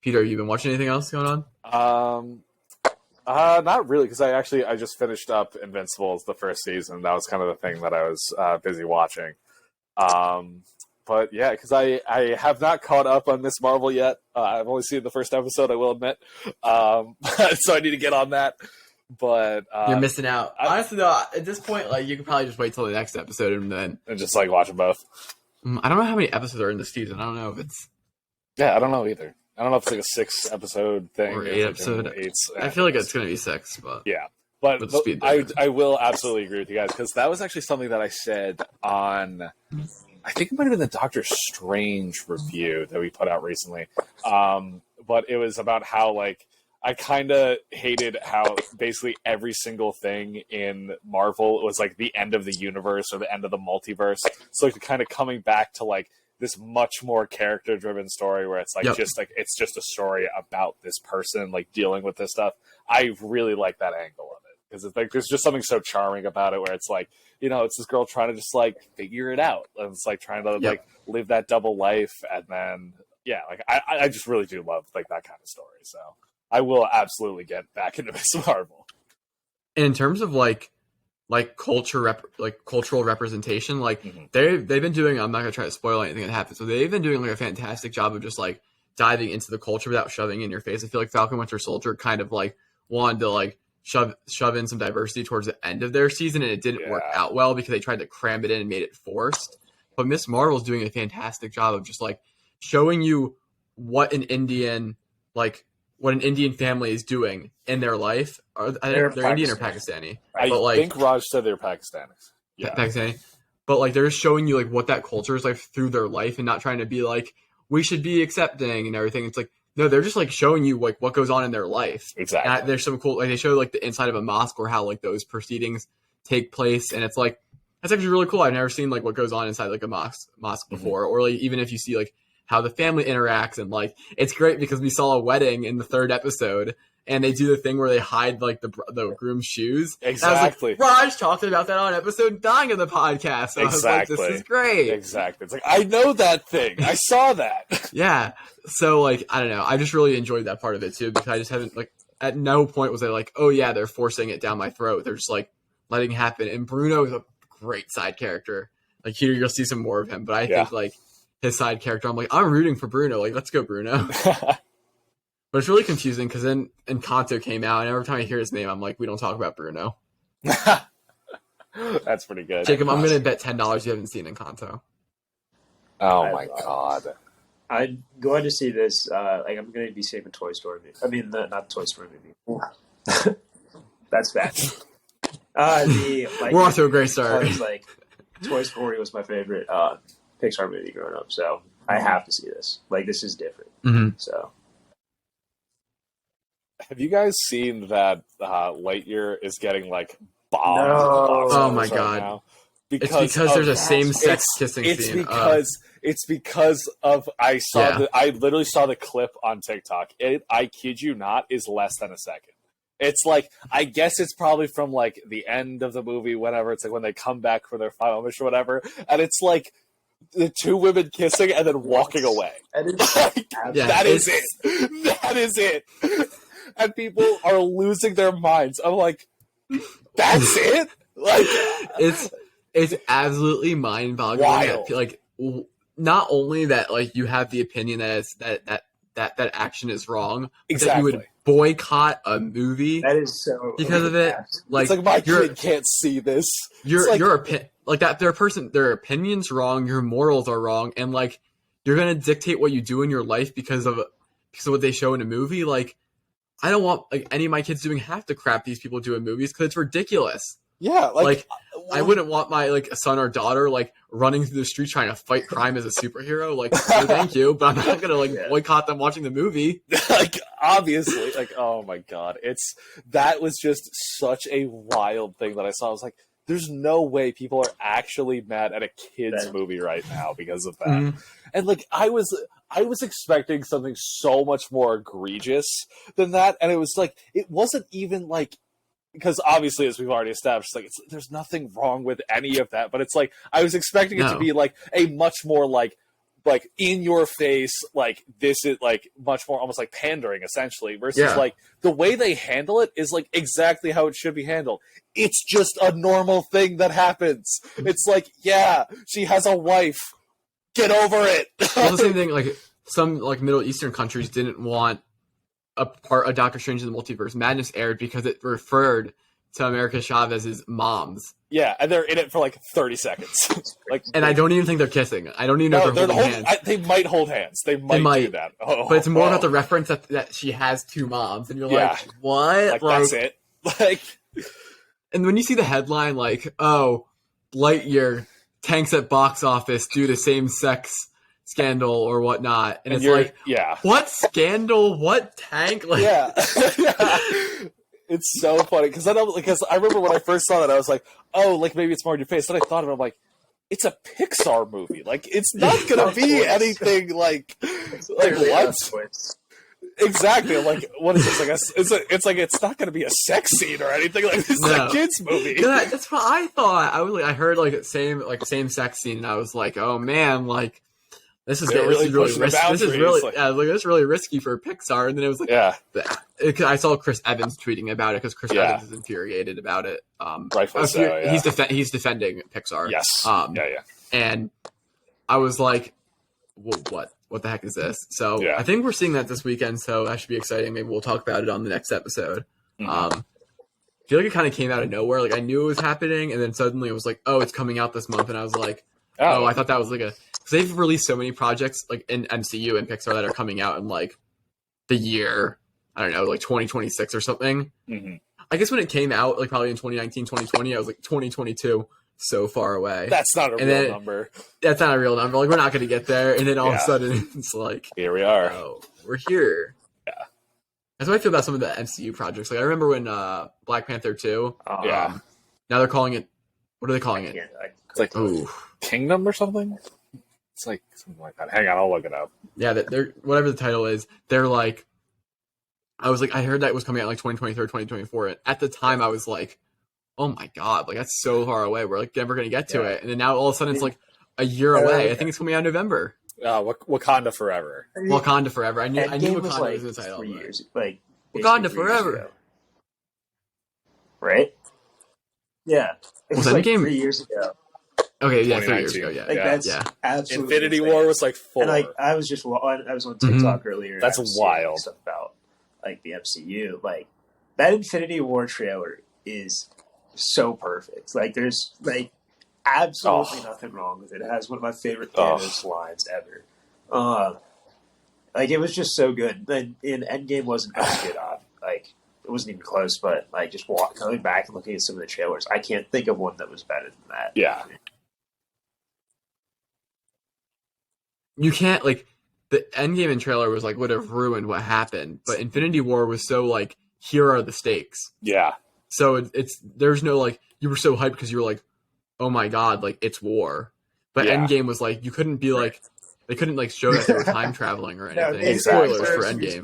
Peter, you been watching anything else going on? Not really, because I just finished up Invincibles the first season. That was kind of the thing that I was busy watching. But yeah, because I have not caught up on Miss Marvel yet. I've only seen the first episode, I will admit. So I need to get on that. But you're missing out. Honestly, though, at this point, like, you could probably just wait till the next episode and just like watch them both. I don't know how many episodes are in the season. I don't know if it's. Yeah, I don't know either. I don't know if it's like a 6-episode thing or 8 episode. I feel like it's going to be 6, but yeah. But I will absolutely agree with you guys, because that was actually something that I said on, I think it might have been the Doctor Strange review that we put out recently. But it was about how, like, I kind of hated how basically every single thing in Marvel was like the end of the universe or the end of the multiverse. So like kind of coming back to like this much more character driven story where it's like just like it's just a story about this person like dealing with this stuff. I really like that angle of it, because it's like there's just something so charming about it where it's like, you know, it's this girl trying to just like figure it out, and it's like trying to like live that double life, and then like I just really do love like that kind of story. So I will absolutely get back into Miss Marvel. And in terms of like cultural representation, like they've been doing, I'm not gonna try to spoil anything that happens, so they've been doing like a fantastic job of just like diving into the culture without shoving it in your face. I feel like Falcon Winter Soldier kind of like wanted to like shove in some diversity towards the end of their season, and it didn't work out well because they tried to cram it in and made it forced. But Miss Marvel's doing a fantastic job of just like showing you what an Indian family is doing in their life. They're Indian or Pakistani. I think Raj said they're Pakistanis. Yeah, Pakistani. But like they're just showing you like what that culture is like through their life, and not trying to be like, we should be accepting and everything. It's like, no, they're just like showing you like what goes on in their life. Exactly. And there's some cool, like they show like the inside of a mosque or how like those proceedings take place, and it's like that's actually really cool. I've never seen like what goes on inside like a mosque before, or like even if you see like how the family interacts, and like it's great because we saw a wedding in the 3rd episode. And they do the thing where they hide like the groom's shoes. Exactly. And I was like, Raj talked about that on episode 9 of the podcast. So exactly. I was like, this is great. Exactly. It's like, I know that thing. I saw that. Yeah. So like, I don't know. I just really enjoyed that part of it too, because I just haven't like, at no point was I like, oh yeah, they're forcing it down my throat. They're just like letting it happen. And Bruno is a great side character. Like here, you'll see some more of him. But I think like his side character, I'm like, I'm rooting for Bruno. Like, let's go, Bruno. But it's really confusing because then Encanto came out, and every time I hear his name, I'm like, we don't talk about Bruno. That's pretty good. Jacob, I'm going to bet $10 you haven't seen Encanto. Oh my god. I'm going to see this. Like I'm going to be seeing a Toy Story movie. I mean, not Toy Story movie. That's bad. We're off to a great start. Like Toy Story was my favorite Pixar movie growing up, so I have to see this. Like this is different. Mm-hmm. So. Have you guys seen that Lightyear is getting like bombed? No. Oh my god! Now? It's because there's a same-sex kissing scene. It's because of I literally saw the clip on TikTok. I kid you not, is less than a second. It's like, I guess it's probably from like the end of the movie, whatever. It's like when they come back for their final mission or whatever, and it's like the 2 women kissing and then walking away. That is it. That is it. And people are losing their minds. I'm like, that's it? Like, it's absolutely mind-boggling. Wild. Like, not only that, like you have the opinion that that action is wrong, exactly. that you would boycott a movie that is so because of it. Like, it's like my kid can't see this. Their opinion's wrong. Your morals are wrong, and like you're gonna dictate what you do in your life because of what they show in a movie. Like, I don't want like any of my kids doing half the crap these people do in movies because it's ridiculous. Yeah, like I wouldn't want my like son or daughter like running through the street trying to fight crime as a superhero. Like, no, thank you, but I'm not gonna like boycott them watching the movie. Like, obviously, like, oh my god, that was just such a wild thing that I saw. I was like, there's no way people are actually mad at a kids movie right now because of that. Mm-hmm. And like, I was expecting something so much more egregious than that, and it was like, it wasn't even like. Because obviously, as we've already established, like there's nothing wrong with any of that. But it's like I was expecting it to be like a much more like in your face, like this is like much more almost like pandering essentially. Versus like the way they handle it is like exactly how it should be handled. It's just a normal thing that happens. It's like, yeah, she has a wife. Get over it. Well, the same thing. Like some like Middle Eastern countries didn't want a Doctor Strange in the Multiverse Madness aired because it referred to America Chavez's moms. Yeah, and they're in it for like 30 seconds. And I don't even think they're kissing. I don't even know if they're holding hands. They might hold hands. They might do that. But it's more about the reference that she has 2 moms, and you're like, what? Like that's it. Like, and when you see the headline, like, oh, Lightyear tanks at box office due to same-sex scandal or whatnot, and it's like, what scandal, what tank, like, it's so funny because I remember when I first saw that I was like, oh, like maybe it's more in your face. Then I thought of it, I'm like, it's a Pixar movie, like it's not gonna be anything like what exactly, like what is this, like it's like it's not gonna be a sex scene or anything, like this is a kids movie. That's what I thought. I heard like same sex scene, and I was like, oh man, like this is really risky for Pixar. And then it was like, I saw Chris Evans tweeting about it because Chris Evans is infuriated about it. Rightfully so. He's defending Pixar. Yes. And I was like, well, what the heck is this? So I think we're seeing that this weekend. So that should be exciting. Maybe we'll talk about it on the next episode. Mm-hmm. I feel like it kind of came out of nowhere. Like I knew it was happening, and then suddenly it was like, oh, it's coming out this month, and I was like, oh, I thought that was like because they've released so many projects like in MCU and Pixar that are coming out in like the year, I don't know, like 2026 or something. Mm-hmm. I guess when it came out, like probably in 2019, 2020, I was like 2022, so far away. That's not a real number. That's not a real number. Like we're not going to get there. And then all of a sudden it's like, here we are. Oh, we're here. Yeah. That's what I feel about some of the MCU projects. Like I remember when Black Panther 2. Now they're calling it, what are they calling it? It's like Kingdom or something? It's like something like that. Hang on, I'll look it up. Yeah, they're whatever the title is. They're like, I was like, I heard that it was coming out like 2023 or 2024. And at the time, I was like, oh my god, like that's so far away. We're like never gonna get to it. And then now all of a sudden it's like a year away. I think it's coming out in November. Wakanda Forever. Wakanda Forever. I knew Wakanda was the title. 3 years, like Wakanda 3 years Forever. ago. Right? Yeah. It Was was like Endgame 3 years ago. Okay, yeah, 3 years ago. Yeah, Like that's absolutely Infinity insane. War was like 4. And like I was on TikTok earlier. That's I was wild. Stuff about like the MCU. Like that Infinity War trailer is so perfect. Like there's like absolutely nothing wrong with it. It has one of my favorite Thanos lines ever. Like it was just so good. Then in Endgame wasn't as good. Like it wasn't even close. But like just coming back and looking at some of the trailers, I can't think of one that was better than that. Yeah. You can't like the Endgame and trailer was like would have ruined what happened, but Infinity War was so like here are the stakes. Yeah. So it's there's no like you were so hyped because you were like, oh my god, like it's war. But Endgame was like you couldn't be like they couldn't like show that they were time traveling or anything. exactly. Spoilers for Endgame.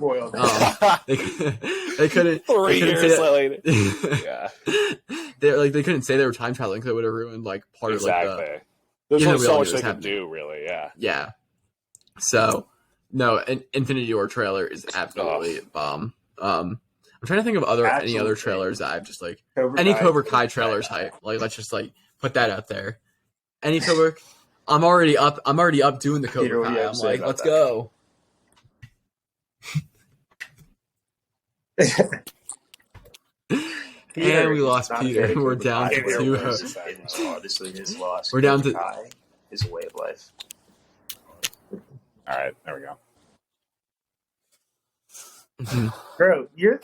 They couldn't. 3 years later. Yeah. They couldn't say they were time traveling because it would have ruined like part of like There's only so much they they could do, really. Yeah. Yeah. So no, an Infinity War trailer is absolutely bomb. I'm trying to think of any other trailers that I've just like Cobra Kai trailers hype. Like let's just like put that out there. Any Cobra. I'm already up doing the Cobra Kai. I'm like, let's go. And we lost Peter. We're down to 2 hosts. Honestly, his loss. We're down to Kai is a way of life. All right, there we go. Bro, you're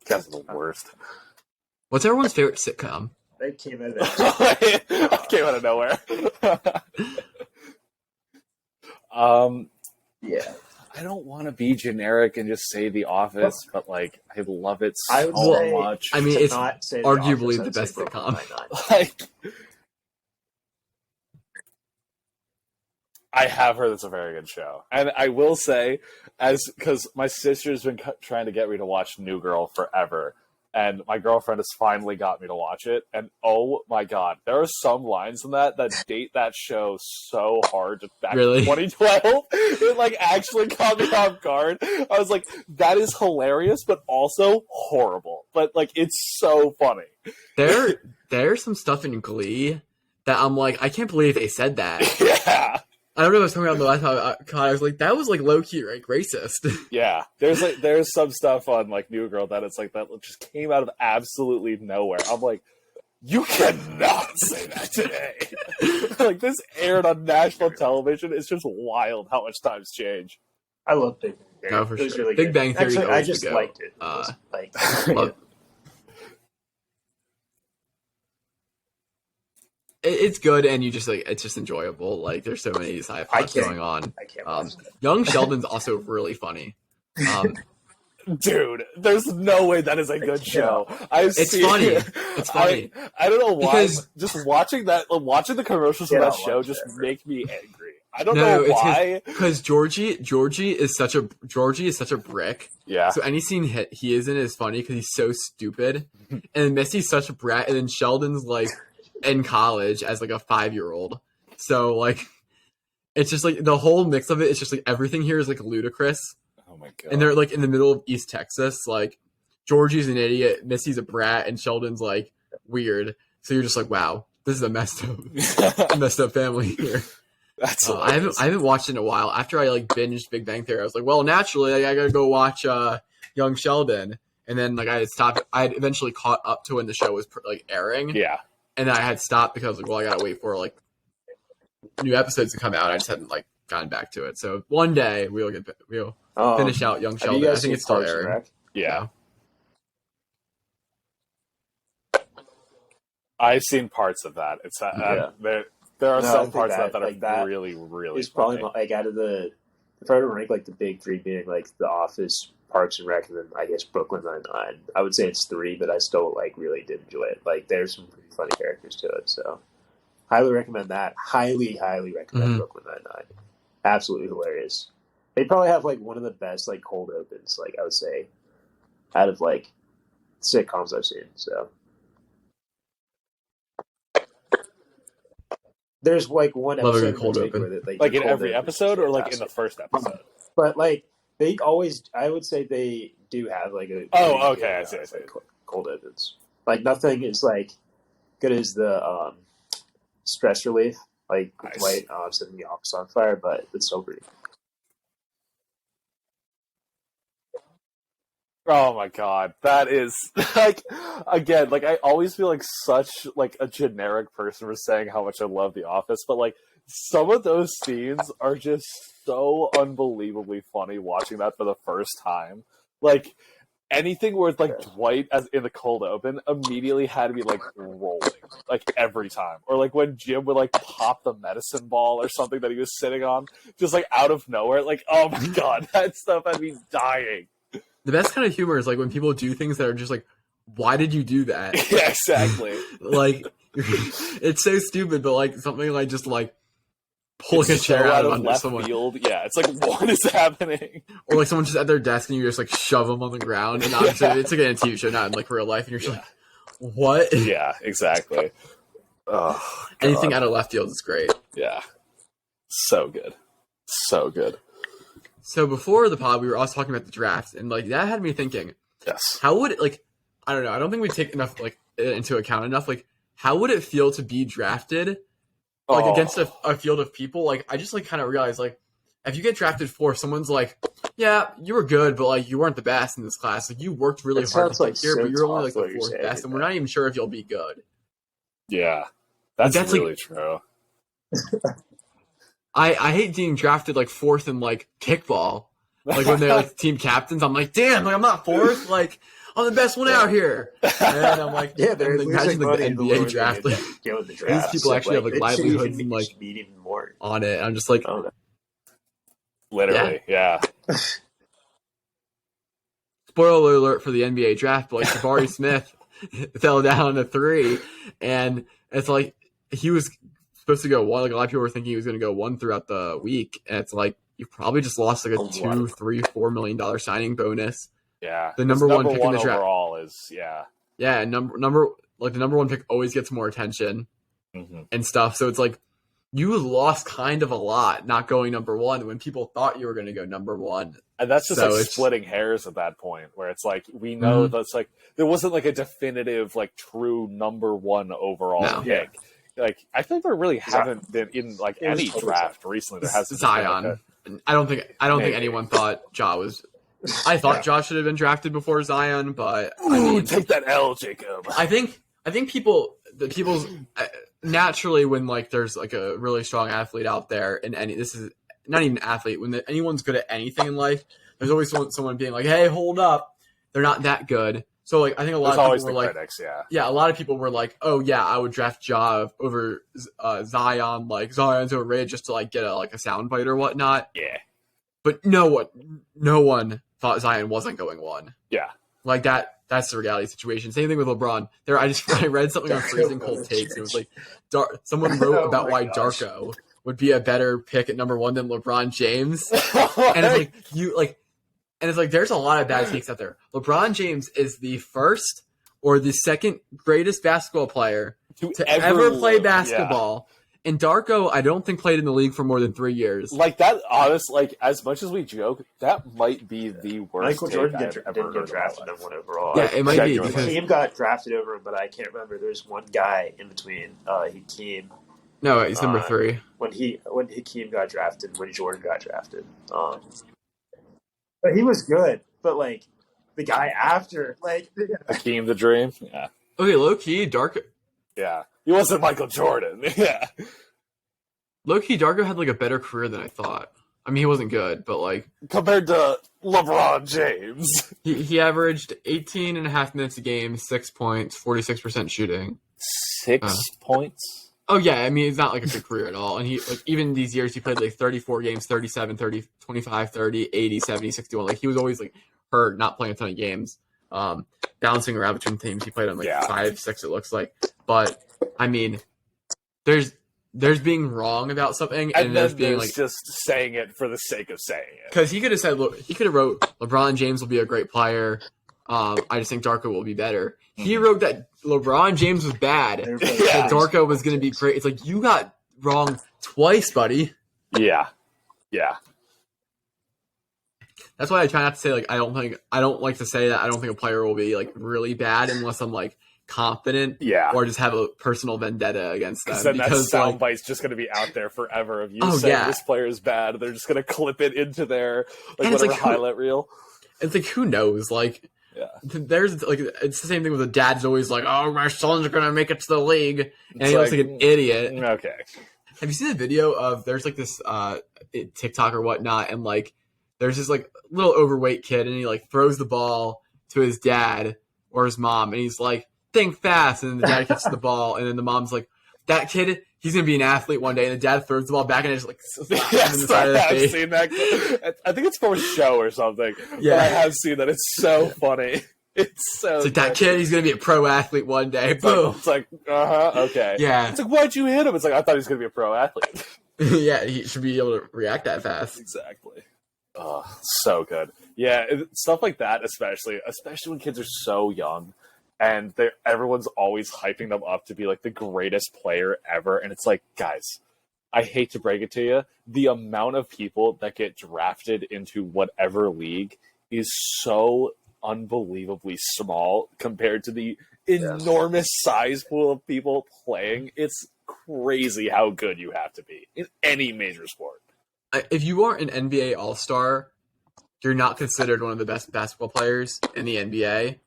That's the worst. What's everyone's favorite sitcom? That came out of nowhere. Yeah. I don't want to be generic and just say The Office, but like I love it so much. I mean, it's arguably the best sitcom. Like, I have heard it's a very good show, and I will say, because my sister's been trying to get me to watch New Girl forever. And my girlfriend has finally got me to watch it. And oh my god, there are some lines in that date that show so hard back in 2012. It like actually caught me off guard. I was like, that is hilarious, but also horrible. But like, it's so funny. There's some stuff in Glee that I'm like, I can't believe they said that. Yeah. I don't know if I was talking about the last time I was like, that was like low key, right? Racist. Yeah. There's some stuff on like New Girl that it's like that just came out of absolutely nowhere. I'm like, you cannot say that today. Like this aired on national television. It's just wild how much times change. I love Big Bang Theory. No, for sure. Really Big Bang Theory. Actually, I just liked it. It's good, and you just like it's just enjoyable. Like there's so many side plots going on. I can't Young Sheldon's also really funny. Dude, there's no way that is a good show. It's funny. It's funny. I don't know why. Just watching the commercials for that show just make me angry. I don't know why. Because Georgie is such a brick. Yeah. So any scene he is in is funny because he's so stupid, and Missy's such a brat, and then Sheldon's like in college as like a 5-year-old. So like it's just like the whole mix of it. It's just like everything here is like ludicrous. Oh my god! And they're like in the middle of East Texas. Like Georgie's an idiot, Missy's a brat, and Sheldon's like weird. So you're just like, wow, this is a messed up family here. That's I haven't watched it in a while. After I like binged Big Bang Theory, I was like, well, naturally, I gotta go watch Young Sheldon. And then like I had stopped. I had eventually caught up to when the show was like airing. Yeah. And then I had stopped because like, well, I gotta wait for like new episodes to come out. I just hadn't like gotten back to it. So one day we'll finish out Young Sheldon. I think it's still airing. Yeah. I've seen parts of that. It's there are some parts of that like are really, really. It's probably like out of the if I were to rank like the big three being like The Office, Parks and Rec, and then I guess Brooklyn Nine-Nine. I would say it's 3, but I still like really did enjoy it. Like there's some pretty funny characters to it. So Highly recommend that. Highly recommend Brooklyn Nine-Nine. Absolutely hilarious. They probably have like one of the best like cold opens, like I would say, out of like sitcoms I've seen. So there's like one Love a episode good in cold particular open. that Like in every episode, or like in the first episode? But like they always, I would say they do have like a. Oh, okay, I see. Like, cold opens. Like nothing is like good as the stress relief, like Nice. Dwight setting the office on fire, but it's so pretty. Oh my god, that is like, again, like I always feel like such like a generic person for saying how much I love The Office, but like some of those scenes are just so unbelievably funny watching that for the first time. Like anything where it's like Dwight as in the cold open immediately had to be like rolling, like every time. Or like when Jim would like pop the medicine ball or something that he was sitting on, just like out of nowhere. Like, oh my god, that stuff had me dying. The best kind of humor is like when people do things that are just like, why did you do that? Yeah, exactly. Like, it's so stupid, but like something like just like pulling It's a chair so out of of under left someone. field. Yeah, it's like, what is happening? Or like someone just at their desk and you just like shove them on the ground. And obviously it's like in a TV show, not in like real life. And you're just like, what? Yeah, exactly. Oh, Anything out of left field is great. Yeah. So good. So good. So before the pod, we were also talking about the draft, and like that had me thinking, Yes. how would it, like, I don't know, I don't think we take enough like into account enough. Like, how would it feel to be drafted like against a field of people? Like, I just like kind of realized like if you get drafted for someone's like, yeah, you were good, but like you weren't the best in this class. Like you worked really hard to get here, but you're only like the fourth best, and we're not even sure if you'll be good. Yeah. That's really like, true. I hate being drafted like fourth in like kickball. Like when they're like team captains, I'm like, damn, like I'm not fourth. Like I'm the best one out here. And I'm like, yeah, they're imagine like the NBA draft. Like these people actually have like livelihoods and like even more on it. I'm just like, literally, yeah. Spoiler alert for the NBA draft, but like Jabari Smith fell down to 3, and it's like he was supposed to go 1. Like a lot of people were thinking he was going to go 1 throughout the week, and it's like you probably just lost like a $2, $3, $4 million signing bonus. Yeah, the number one pick in the draft overall is yeah number like the number 1 pick always gets more attention and stuff. So it's like you lost kind of a lot not going number 1 when people thought you were going to go number 1. And that's just like splitting hairs at that point, where it's like we know that's like there wasn't like a definitive like true number 1 overall pick. Like I think there really haven't been in like any draft recently. There has Zion. I don't think anyone thought Ja was. I thought Ja should have been drafted before Zion, but I mean, take that L, Jacob. I think people's naturally when like there's like a really strong athlete out there, and this is not even an athlete, when anyone's good at anything in life, there's always someone being like, hey, hold up, they're not that good. So like I think a lot of people were like, critics, a lot of people were like, oh yeah, I would draft Ja over Zion, like Zion's overrated just to like get a soundbite or whatnot. Yeah. But no one thought Zion wasn't going 1. Yeah. Like that's the reality situation. Same thing with LeBron. I read something on Freezing Cold Takes. It was like someone wrote about why Darko would be a better pick at number 1 than LeBron James. And it's like there's a lot of bad takes out there. LeBron James is the first or the second greatest basketball player to ever play basketball. Yeah. And Darko, I don't think played in the league for more than 3 years. Like that, honest. Like as much as we joke, that might be the worst. Michael Jordan didn't get drafted number 1 overall. Yeah, it might be. Hakeem got drafted over him, but I can't remember. There's one guy in between Hakeem. No, he's number 3. When Hakeem got drafted, when Jordan got drafted, but he was good. But like the guy after, like Hakeem the Dream. Yeah. Okay, low key, Darko. Yeah. He wasn't Michael Jordan. Yeah. Low-key, Darko had like a better career than I thought. I mean, he wasn't good, but like compared to LeBron James, he averaged 18 and a half minutes a game, 6 points, 46% shooting. 6 points? Oh yeah, I mean, it's not like a good career at all. And he like even these years he played like 34 games, 37, 30, 25, 30, 80, 70, 61. Like he was always like hurt, not playing a ton of games. Bouncing around between teams. He played on like 5, 6 it looks like. But I mean, there's there's being wrong about something, and there's then being there's just saying it for the sake of saying it. because he could have said, look, he could have wrote LeBron James will be a great player. I just think Darko will be better. He wrote that LeBron James was bad. That Darko was going to be great. It's like you got wrong twice, buddy. Yeah. That's why I try not to say I don't like to say that I don't think a player will be really bad unless I'm confident, or just have a personal vendetta against them. Then that soundbite's just going to be out there forever of you saying this player is bad. They're just going to clip it into their whatever highlight reel. It's who knows? There's it's the same thing with the dad's always oh, my son's going to make it to the league, and he looks like an idiot. Okay. Have you seen the video of there's this TikTok or whatnot, and there's this little overweight kid, and he throws the ball to his dad or his mom, and he's think fast, and then the dad gets the ball, and then the mom's that kid, he's gonna be an athlete one day, and the dad throws the ball back and it's slaps him in the side of the face. I've seen that. I think it's for a show or something. Yeah, but I have seen that. It's so funny. It's that kid, he's gonna be a pro athlete one day. Boom. It's okay. Yeah. It's why'd you hit him? It's I thought he was gonna be a pro athlete. Yeah, he should be able to react that fast. Exactly. Oh, so good. Yeah, stuff like that, especially when kids are so young. And everyone's always hyping them up to be the greatest player ever. And it's guys, I hate to break it to you, the amount of people that get drafted into whatever league is so unbelievably small compared to the enormous size pool of people playing. It's crazy how good you have to be in any major sport. If you are an NBA All-Star, you're not considered one of the best basketball players in the NBA.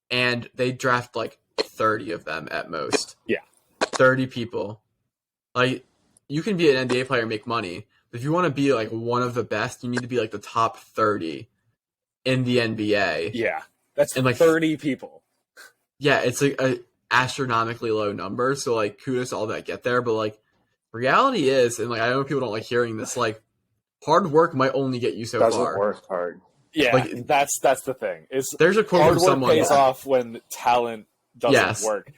And they draft 30 of them at most. Yeah. 30 people. You can be an NBA player and make money. But if you want to be one of the best, you need to be the top 30 in the NBA. Yeah. That's 30 people. Yeah, it's a astronomically low number. So kudos to all that get there. But reality is, and I know people don't like hearing this, hard work might only get you so far. Doesn't work hard. Yeah, that's the thing. There's a quote hard from work someone pays off when talent doesn't work,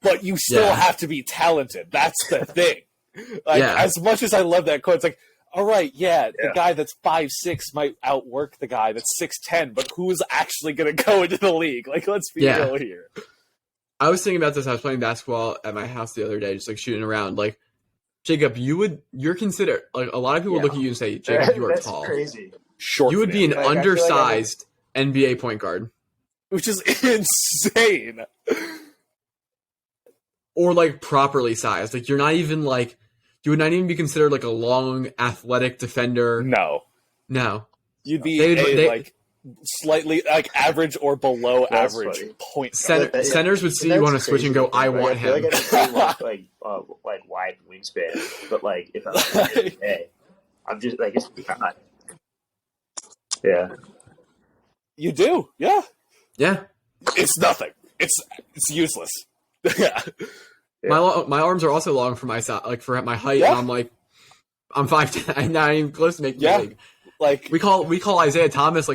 but you still have to be talented. That's the thing. As much as I love that quote, it's all right, the guy that's 5'6" might outwork the guy that's 6'10", but who's actually going to go into the league? Let's be real here. I was thinking about this. I was playing basketball at my house the other day, just shooting around. Jacob, you're considered a lot of people look at you and say, Jacob, you are that's tall. Crazy. Short. You would be an undersized NBA point guard, which is insane. Or properly sized. You're not even you would not even be considered a long athletic defender. No. You'd be slightly average or below average funny. point guard. Centers would see you on a switch and go, I want him. I feel wide wingspan, but if I'm just it's not. Yeah. You do, yeah. Yeah. It's nothing. It's useless. Yeah. My arms are also long for my for my height, and I'm 5'10". I'm not even close to making the league. We call Isaiah Thomas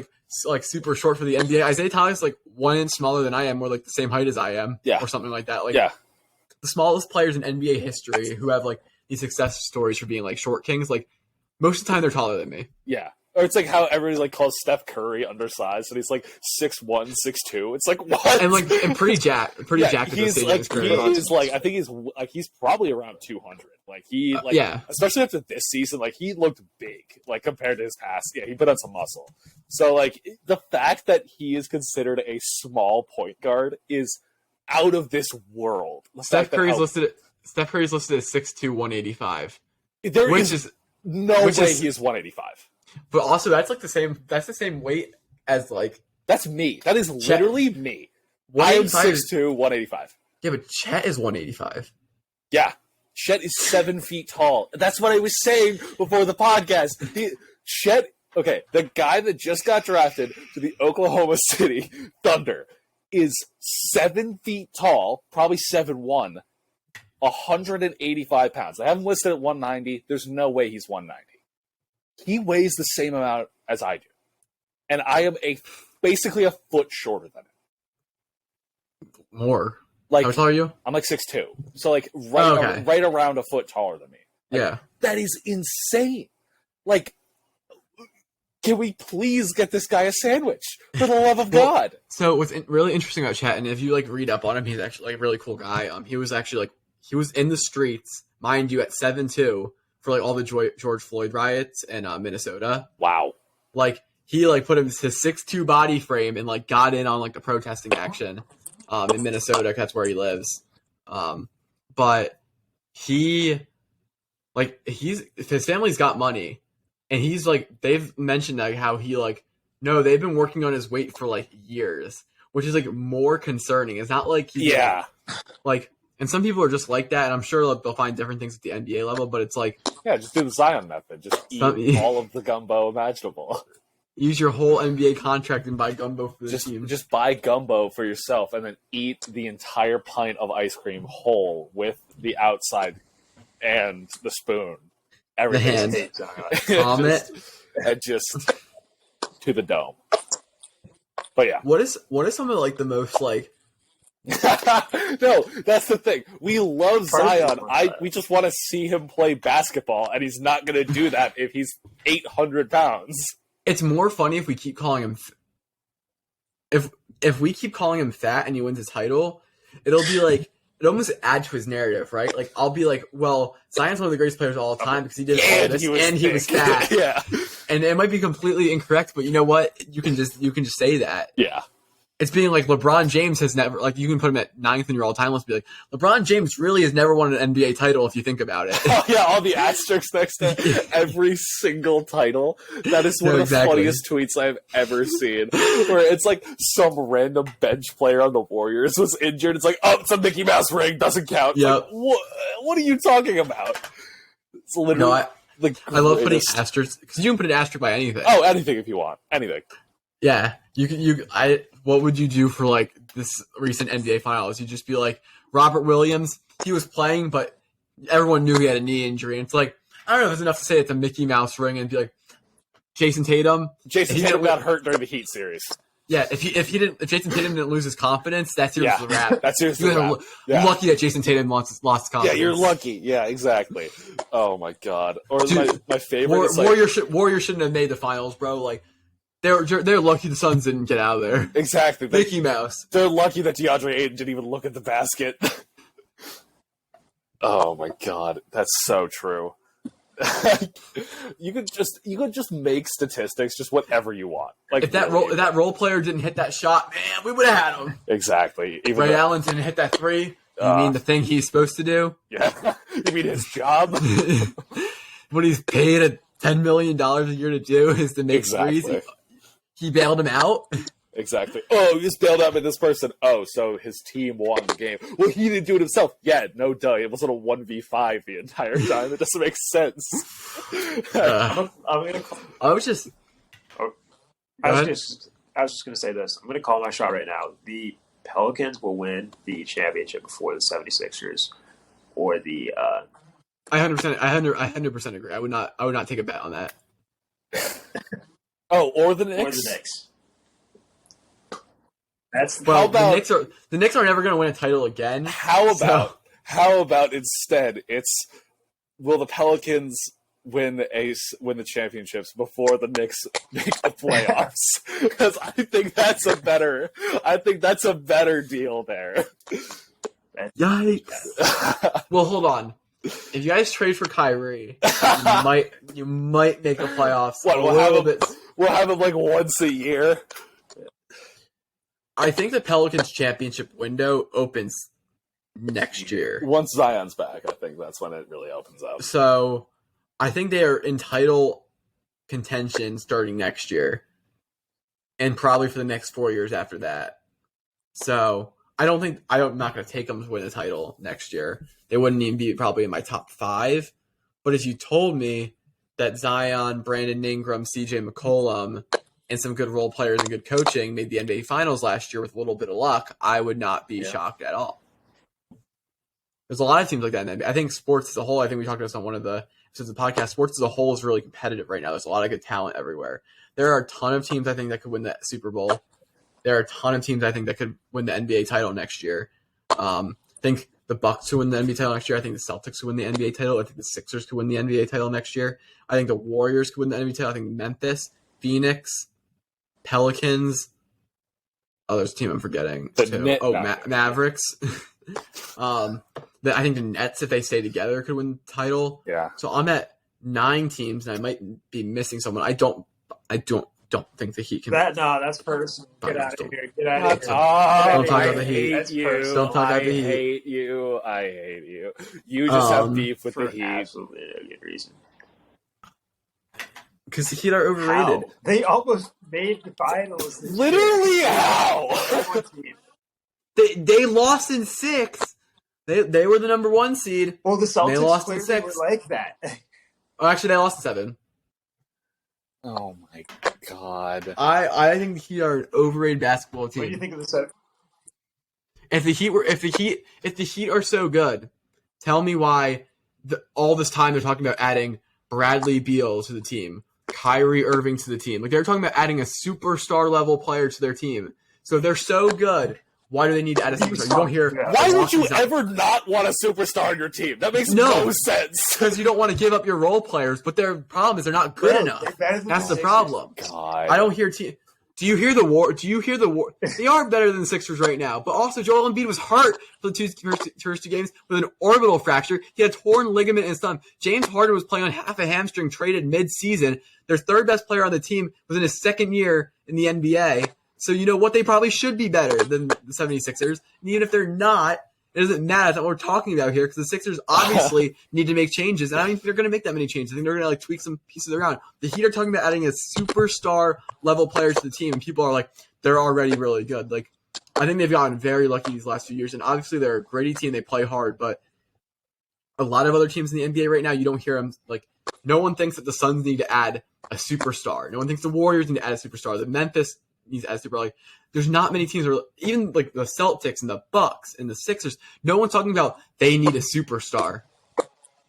super short for the NBA. Isaiah Thomas 1 inch smaller than I am, or the same height as I am, or something like that. The smallest players in NBA history who have these success stories for being short kings. Most of the time they're taller than me. Yeah. Or it's how everybody calls Steph Curry undersized, and he's 6'1", 6'2". It's what? And pretty jacked. He's I think he's probably around 200. Especially after this season, he looked big compared to his past. Yeah, he put on some muscle. So the fact that he is considered a small point guard is out of this world. Steph Curry's listed at 6'2", 185. There is no way he is 185. But also, that's the same. That's the same weight as That's me. That is literally me. I am 6'2", 185. Yeah, but Chet is 185. Yeah, Chet is 7 feet tall. That's what I was saying before the podcast. Chet, the guy that just got drafted to the Oklahoma City Thunder is 7 feet tall, probably 7'1", 185 pounds. I have him listed at 190. There's no way he's 190. He weighs the same amount as I do. And I am basically a foot shorter than him. More. Like, how tall are you? I'm like 6'2", so like right around a foot taller than me. Like, Yeah, that is insane. Like, can we please get this guy a sandwich for the love of God? So what's really interesting about Chet, and if you like read up on him, he's actually like a really cool guy. He was actually like he was in the streets, mind you, at 7'2" for like all the George Floyd riots in Minnesota. Wow. Like he like put his 6'2" body frame and like got in on like the protesting action in Minnesota. 'Cause that's where he lives. But he like his family's got money. And he's like, they've mentioned like how he like, no, they've been working on his weight for like years, which is like more concerning. It's not like he's like, and some people are just like that, and I'm sure they'll find different things at the NBA level, but it's like, yeah, just do the Zion method, just eat all of the gumbo imaginable. Use your whole NBA contract and buy gumbo for the team. Just buy gumbo for yourself, and then eat the entire pint of ice cream whole with the outside and the spoon. Everything. And just to the dome. But yeah. What is some of like the most like no, that's the thing. We love Zion. We just want to see him play basketball, and he's not going to do that if he's 800 pounds. It's more funny if we keep calling him if we keep calling him fat and he wins his title, it'll be like it almost adds to his narrative, right? Like I'll be like, well, Zion's one of the greatest players of all time because he did all this and he was fat. Yeah. And it might be completely incorrect, but you know what? You can just say that. Yeah. It's being like LeBron James has never, like, you can put him at 9th in your all-time list, be like, LeBron James really has never won an NBA title if you think about it. Oh, yeah, all the asterisks next to every single title. That is one of the funniest tweets I've ever seen. Where it's like some random bench player on the Warriors was injured. It's like, oh, it's a Mickey Mouse ring, doesn't count. Yep. Like, what are you talking about? It's literally I love putting asterisks, because you can put an asterisk by anything. Oh, anything if you want. Anything. Yeah. What would you do for like this recent NBA Finals? You'd just be like, Robert Williams, he was playing, but everyone knew he had a knee injury. And it's like, I don't know if it's enough to say it's a Mickey Mouse ring and be like, Jason Tatum. Jason Tatum got hurt during the Heat series. Yeah, if Jason Tatum didn't lose his confidence, that's a wrap. That's seriously a wrap. You're lucky that Jason Tatum lost confidence. Yeah, you're lucky. Yeah, exactly. Oh my god. Or dude, my favorite. Warriors shouldn't have made the finals, bro. Like. They're lucky the Suns didn't get out of there. Exactly. Mickey Mouse. They're lucky that DeAndre Ayton didn't even look at the basket. Oh my god, that's so true. you could just make statistics just whatever you want. Like if that role player didn't hit that shot, man, we would have had him. Exactly. Ray Allen didn't hit that three. You mean the thing he's supposed to do? Yeah. You mean his job? What he's paid at $10 million a year to do is to make threes. He bailed him out. Exactly. Oh, he just bailed out with this person. Oh, so his team won the game. Well, he didn't do it himself. Yeah, no duh. It wasn't a 1v5 the entire time. It doesn't make sense. I'm gonna call. I was just gonna say this. I'm gonna call my shot right now. The Pelicans will win the championship before the 76ers or the. I 100% agree. I would not take a bet on that. Oh, or the Knicks. The Knicks are never going to win a title again. How about instead will the Pelicans win the championships before the Knicks make the playoffs? Because I think that's a better deal there. Yikes! Well, hold on. If you guys trade for Kyrie, you might make the playoffs. We'll have him like once a year. I think the Pelicans championship window opens next year. Once Zion's back, I think that's when it really opens up. So I think they are in title contention starting next year. And probably for the next 4 years after that. So I'm not going to take them to win the title next year. They wouldn't even be probably in my top 5. But if you told me that Zion, Brandon Ingram, CJ McCollum, and some good role players and good coaching made the NBA Finals last year with a little bit of luck, I would not be shocked at all. There's a lot of teams like that in the NBA. I think sports as a whole, I think we talked about this on one of the episodes of the podcast, sports as a whole is really competitive right now. There's a lot of good talent everywhere. There are a ton of teams I think that could win the Super Bowl. There are a ton of teams I think that could win the NBA title next year. I think the Bucks could win the NBA title next year. I think the Celtics could win the NBA title. I think the Sixers could win the NBA title next year. I think the Warriors could win the NBA title. I think Memphis, Phoenix, Pelicans. Oh, there's a team I'm forgetting. Mavericks. I think the Nets, if they stay together, could win the title. Yeah. So I'm at 9 teams, and I might be missing someone. I don't think the Heat can. That's personal. Get out of here. Get out of here. Don't talk about the Heat. Don't talk about the Heat. I hate you. You just have beef with the Heat. Absolutely no good reason. Because the Heat are overrated. How? They almost made the finals. Literally how? They lost in 6. They were the number 1 seed. Well, the Celtics they lost in 6.6. Were like that. Oh, actually, they lost in 7. Oh my god! I think the Heat are an overrated basketball team. What do you think of the 7? If the Heat are so good, tell me why all this time they're talking about adding Bradley Beal to the team, Kyrie Irving to the team. Like they're talking about adding a superstar level player to their team. So if they're so good, why do they need to add a superstar? You don't hear. Why would you ever not want a superstar on your team? That makes no sense. Because you don't want to give up your role players, but their problem is they're not good enough. That's the problem. God. I don't hear. Do you hear the war? They are better than the Sixers right now, but also Joel Embiid was hurt for the first two games with an orbital fracture. He had a torn ligament in his thumb. James Harden was playing on half a hamstring, traded mid-season. Their third best player on the team was in his second year in the NBA. So you know what? They probably should be better than the 76ers. And even if they're not, it doesn't matter. That's what we're talking about here because the Sixers obviously need to make changes. And I don't think they're going to make that many changes. I think they're going to tweak some pieces around. The Heat are talking about adding a superstar level player to the team. And people are like, they're already really good. Like, I think they've gotten very lucky these last few years. And obviously they're a gritty team. They play hard. But a lot of other teams in the NBA right now, you don't hear them. Like, no one thinks that the Suns need to add a superstar. No one thinks the Warriors need to add a superstar. The Memphis needs to add a superstar. Like, there's not many teams, even like the Celtics and the Bucks and the Sixers. No one's talking about they need a superstar.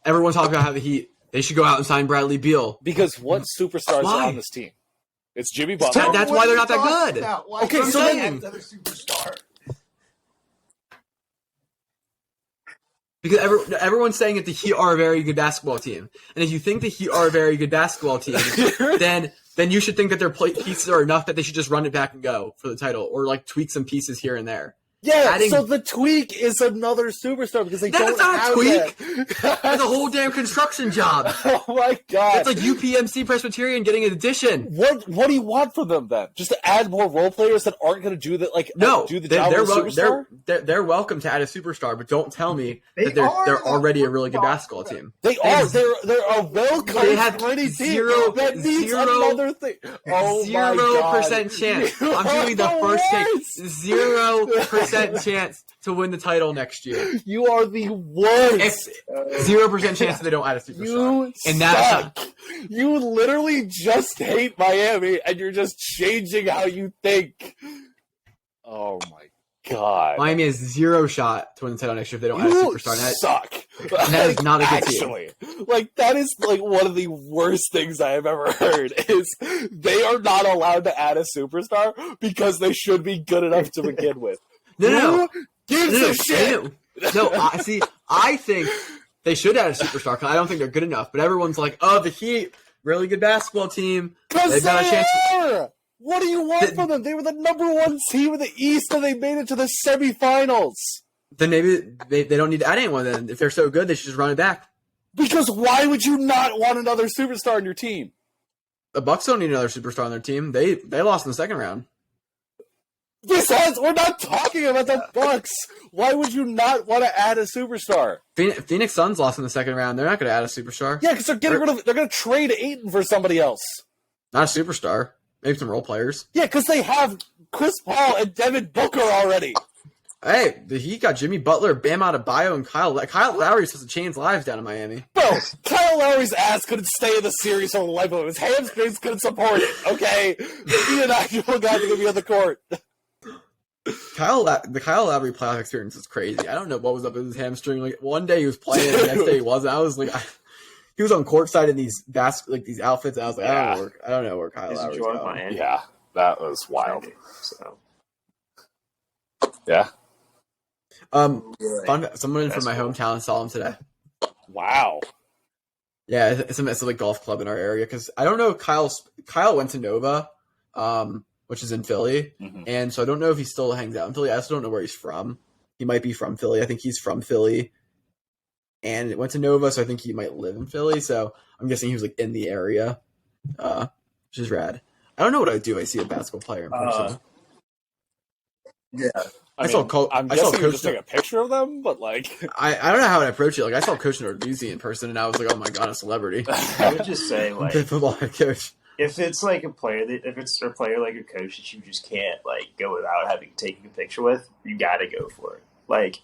Everyone's talking about how the Heat, they should go out and sign Bradley Beal. Because what superstars are on this team? It's Jimmy Butler. That's why they're not that good. Okay, so then another superstar. Because everyone's saying that the Heat are a very good basketball team. And if you think the Heat are a very good basketball team, then you should think that their pieces are enough that they should just run it back and go for the title or like tweak some pieces here and there. Yeah, so the tweak is another superstar because they don't have tweak. That. That's a whole damn construction job. Oh my god! It's like UPMC Presbyterian getting an addition. What do you want from them then? Just to add more role players that aren't going to do that? Like do the job of a superstar? They're welcome to add a superstar, but don't tell me that they're already a really good basketball team. They are. They're a well-coached, gritty team that needs another thing. Oh 0% chance. I'm doing the first take. 0% chance to win the title next year. You are the worst. 0% chance that they don't add a superstar. You literally just hate Miami, and you're just changing how you think. Oh my god! Miami has 0 shot to win the title next year if they don't add a superstar. Suck. That is not a good team. Like that is like one of the worst things I have ever heard. Is they are not allowed to add a superstar because they should be good enough to begin with. No. Gives a shit. I think they should add a superstar because I don't think they're good enough. But everyone's like, oh, the Heat, really good basketball team. Because they are. What do you want from them? They were the number 1 team in the East, and they made it to the semifinals. Then maybe they don't need to add anyone. Then if they're so good, they should just run it back. Because why would you not want another superstar on your team? The Bucks don't need another superstar on their team. They lost in the second round. Besides, we're not talking about the Bucks. Why would you not want to add a superstar? Phoenix Suns lost in the second round. They're not going to add a superstar. Yeah, because they're going to trade Ayton for somebody else. Not a superstar. Maybe some role players. Yeah, because they have Chris Paul and Devin Booker already. Hey, the Heat got Jimmy Butler, Bam Adebayo, and Kyle Lowry is supposed to change lives down in Miami. Bro, Kyle Lowry's ass couldn't stay in the series for the life of him. His hamstrings couldn't support it, okay? Be an actual guy that could be on the court. The Kyle Lowry playoff experience is crazy. I don't know what was up with his hamstring. Like one day he was playing, the next day he wasn't. I was like, he was on courtside in these these outfits. And I was like, I don't know where Kyle Lowry's going. Yeah, that was wild. So, yeah. Someone from my hometown saw him today. Wow. Yeah, it's a like golf club in our area because I don't know. Kyle went to Nova, which is in Philly, and so I don't know if he still hangs out in Philly. I also don't know where he's from. He might be from Philly. I think he's from Philly, and went to Nova, so I think he might live in Philly. So I'm guessing he was like in the area, which is rad. I don't know what I would do if I see a basketball player in person. Yeah. I'm guessing you just take a picture of them, but like I don't know how I'd approach it. Like I saw Coach Narduzzi in person, and I was like, oh my god, a celebrity. I would just say like football head coach. If it's like a player if it's a player like a coach that you just can't like go without having taken a picture with, you gotta go for it. Like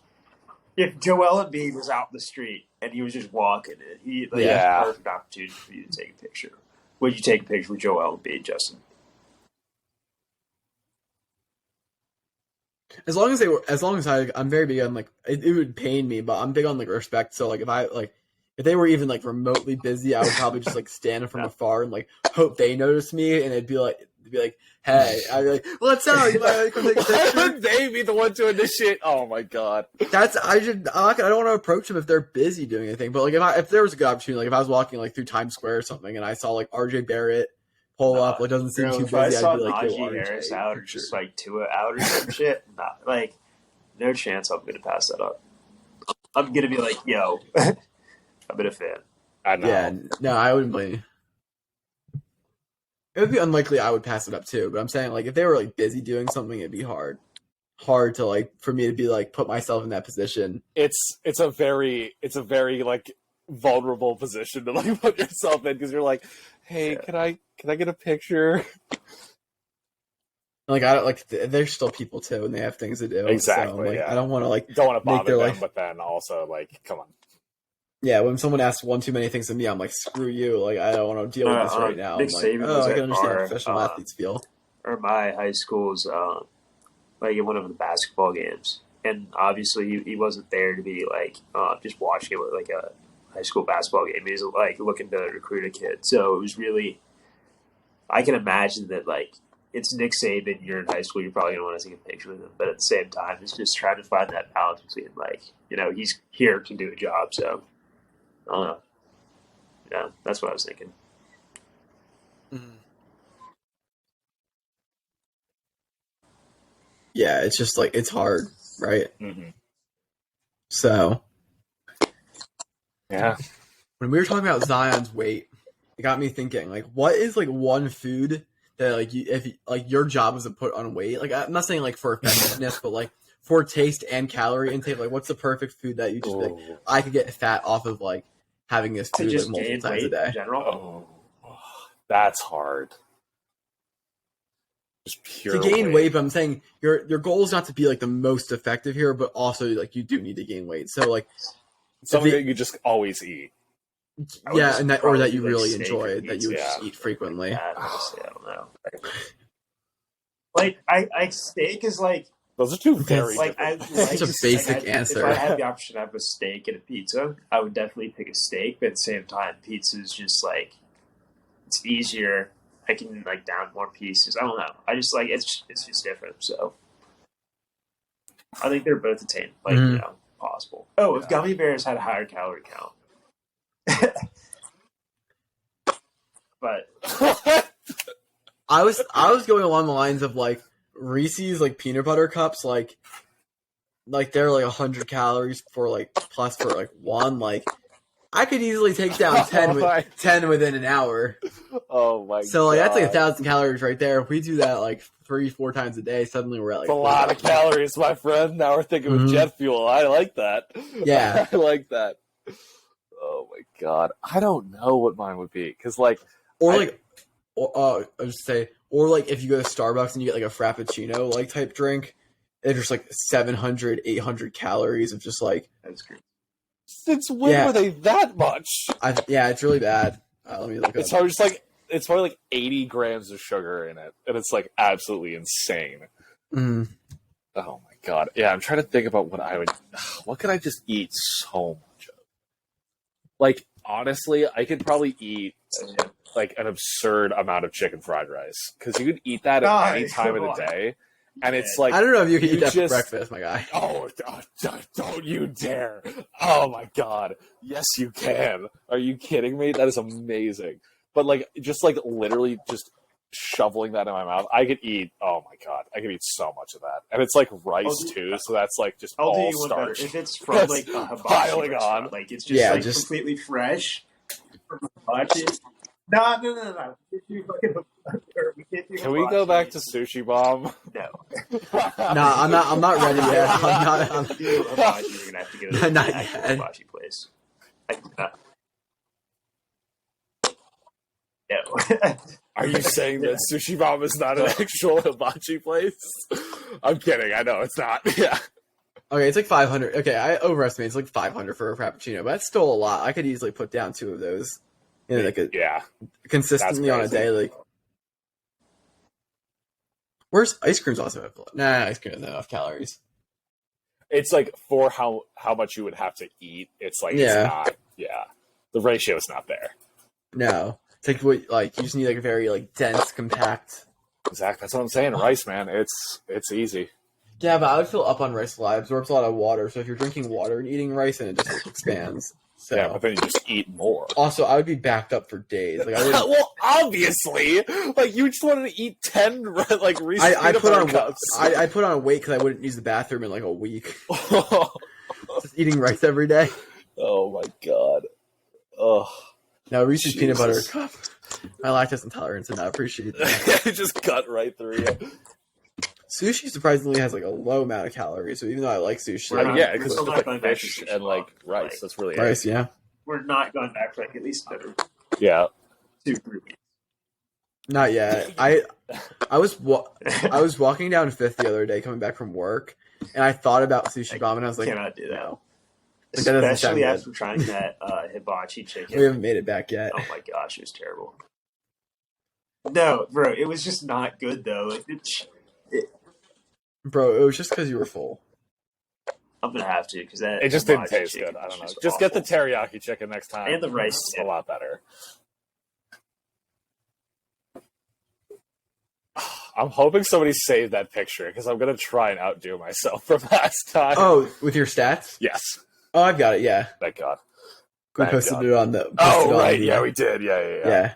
if Joel Embiid was out in the street and he was just walking it, he had a perfect opportunity for you to take a picture. Would you take a picture with Joel Embiid, Justin? As long as I'm very big on like it would pain me, but I'm big on like respect. So like if they were even like remotely busy, I would probably just like stand from afar and like hope they notice me, and it'd be like, hey, I'd be like, what's up? You might come take a picture. Why would they be the one to initiate? Oh my god, I don't want to approach them if they're busy doing anything. But like if there was a good opportunity, like if I was walking like through Times Square or something, and I saw like RJ Barrett pull up, like doesn't seem too busy, I'd be like, Najee Harris out or just like Tua out or some shit. Not like no chance I'm gonna pass that up. I'm gonna be like, yo, I've been a fan. I know. Yeah, no, I wouldn't blame you. It would be unlikely I would pass it up too, but I'm saying like if they were like busy doing something, it'd be hard to like for me to be like put myself in that position. It's a very like vulnerable position to like put yourself in because you're like, hey, can I get a picture? Like I don't like they're still people too, and they have things to do. Exactly. So, like, I don't want to bother them, but then also like, come on. Yeah, when someone asks one too many things of me, I'm like, screw you. Like I don't want to deal with this right now. Nick I'm like, I can understand how professional athletes feel. Or my high school's like in one of the basketball games, and obviously he wasn't there to be like just watching it like a high school basketball game. He was like looking to recruit a kid, so it was really. I can imagine that like it's Nick Saban. You're in high school. You're probably gonna want to take a picture with him, but at the same time, it's just trying to find that balance between like he's here to do a job. So I don't know. Yeah, that's what I was thinking. Yeah, it's just like it's hard, right? Mm-hmm. So, yeah. When we were talking about Zion's weight, it got me thinking. Like, what is like one food that like if your job is to put on weight? Like, I'm not saying like for effectiveness, but like for taste and calorie intake. Like, what's the perfect food that you just like I could get fat off of like having this food like, multiple times a day? In general? That's hard. Just pure to gain weight, but I'm saying your goal is not to be like the most effective here, but also like you do need to gain weight. So like something that you just always eat. Yeah, and that or that you really enjoy, that you would just eat frequently. I don't know. Like I steak is like those are two very like it's a basic answer. If I had the option to have a steak and a pizza, I would definitely pick a steak. But at the same time, pizza is just like it's easier. I can like down more pieces. I don't know. I just like it's just different. So I think they're both attainable, like possible. Oh, if gummy bears had a higher calorie count. But I was going along the lines of like Reese's like peanut butter cups, like they're like 100 calories for like plus for like one. Like I could easily take down 10 within an hour. Oh my god! So like that's like 1,000 calories right there. If we do that like 3-4 times a day, suddenly we're at like a lot of calories, my friend. Now we're thinking with jet fuel. I like that. Yeah, I like that. Oh my god! I don't know what mine would be because like I just say or like if you go to Starbucks and you get like a frappuccino like type drink, it's just like 700, 800 calories of just like that's great. Since when were they that much? It's really bad. Let me look it's probably just like it's probably like 80 grams of sugar in it, and it's like absolutely insane. Mm. Oh my god! Yeah, I'm trying to think about what could I just eat so much of? Like honestly, I could probably eat like an absurd amount of chicken fried rice because you could eat that at any time of the day, and it's like I don't know if you can you eat that for just- breakfast, my guy. Oh, don't you dare! Oh my god, yes you can. Are you kidding me? That is amazing. But like, just like literally, just shoveling that in my mouth, I could eat. Oh my god, I could eat so much of that, and it's like rice too, so that's like just I'll do all you one better. starch. If it's from like a hibachi piling restaurant, on. like it's just Yeah, like just- completely fresh from hibachi. No. We can't do fucking- Can we go back to Sushi Bomb? No. Nah, I'm not ready yet. I'm If you do hibachi, you're gonna have to go to Not the actual yet. hibachi place. No. Are you saying that Sushi Bomb is not an actual hibachi place? I'm kidding. I know it's not. Yeah. Okay, it's like 500. Okay, I overestimate. It's like 500 for a frappuccino, but that's still a lot. I could easily put down 2 of those, like Yeah. consistently on a That's day. crazy. Like, where's ice cream's also have? Nah, ice cream doesn't have enough calories. It's like for how much you would have to eat. It's like Yeah. it's not. Yeah. The ratio is not there. No, it's like what you just need like a very like dense, compact. Exactly. That's what I'm saying. Rice, man. It's easy. Yeah, but I would fill up on rice a lot. It absorbs a lot of water, so if you're drinking water and eating rice, then it just like, expands. So. Yeah, but then you just eat more. Also, I would be backed up for days. Like I wouldn't. Well, obviously, like you just wanted to eat 10 like Reese's I peanut put butter on cups. I put on weight because I wouldn't use the bathroom in like a week. Just eating rice every day. Oh my god. Oh, Now Reese's peanut butter Jesus. cup. My lactose intolerance, and I appreciate that. it just cut right through you. Sushi surprisingly has like a low amount of calories, so even though I like sushi, We're I mean, not- yeah, we're because still it's not just going like back to fish Sushi and like Bomb. rice. Like, That's really it. rice, yeah, We're not going back for like at least another Yeah. 2-3 weeks. not yet. I was walking down Fifth the other day coming back from work, and I thought about sushi bomb, and I was like, Cannot do that. no. Like, that doesn't sound Especially good. after trying that hibachi We chicken. haven't made it back yet. Oh my gosh, it was terrible. No, bro, it was just not good though. Like, Bro, it was just because you were full. I'm gonna have to because that It just didn't hibachi taste chicken good. I don't know. was Just get the awful. teriyaki chicken next time. And the rice It's a dip. lot better. I'm hoping somebody saved that picture because I'm gonna try and outdo myself from last time. Oh, with your stats? Yes, Oh, I've got it. Yeah, thank God. we Thank posted God. it on the. Oh posted on right, the- yeah, we did. Yeah. Yeah.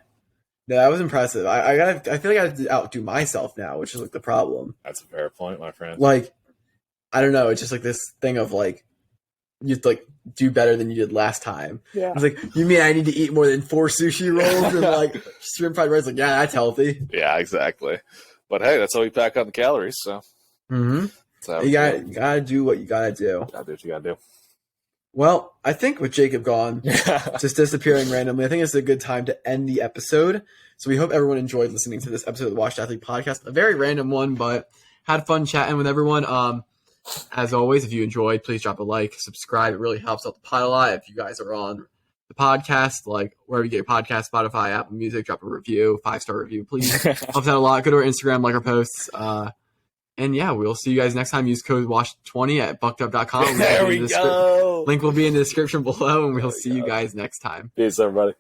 No, that was impressive. I feel like I have to outdo myself now, which is like the problem. That's a fair point, my friend. Like, I don't know. It's just like this thing of like, you'd like do better than you did last time. Yeah. I was like, you mean I need to eat more than 4 sushi rolls and like shrimp fried rice? Like, yeah, that's healthy. Yeah, exactly. But hey, that's how we pack on the calories. So Mm-hmm. that's how You gotta do what you gotta do. gotta do what you gotta Well, I think with Jacob gone, do. just disappearing randomly, I think it's a good time to end the episode. So we hope everyone enjoyed listening to this episode of the Washed Athlete Podcast. A very random one, but had fun chatting with everyone. As always, if you enjoyed, please drop a like, subscribe. It really helps out the pod a lot. If you guys are on the podcast, like wherever you get your podcast, Spotify, Apple Music, drop a review, 5-star review, please. Helps out a lot. Go to our Instagram, like our posts. And yeah, we'll see you guys next time. Use code WASH20 at buckedup.com. There we go. Link will be in the description below, and we'll see you guys next time. Peace, everybody.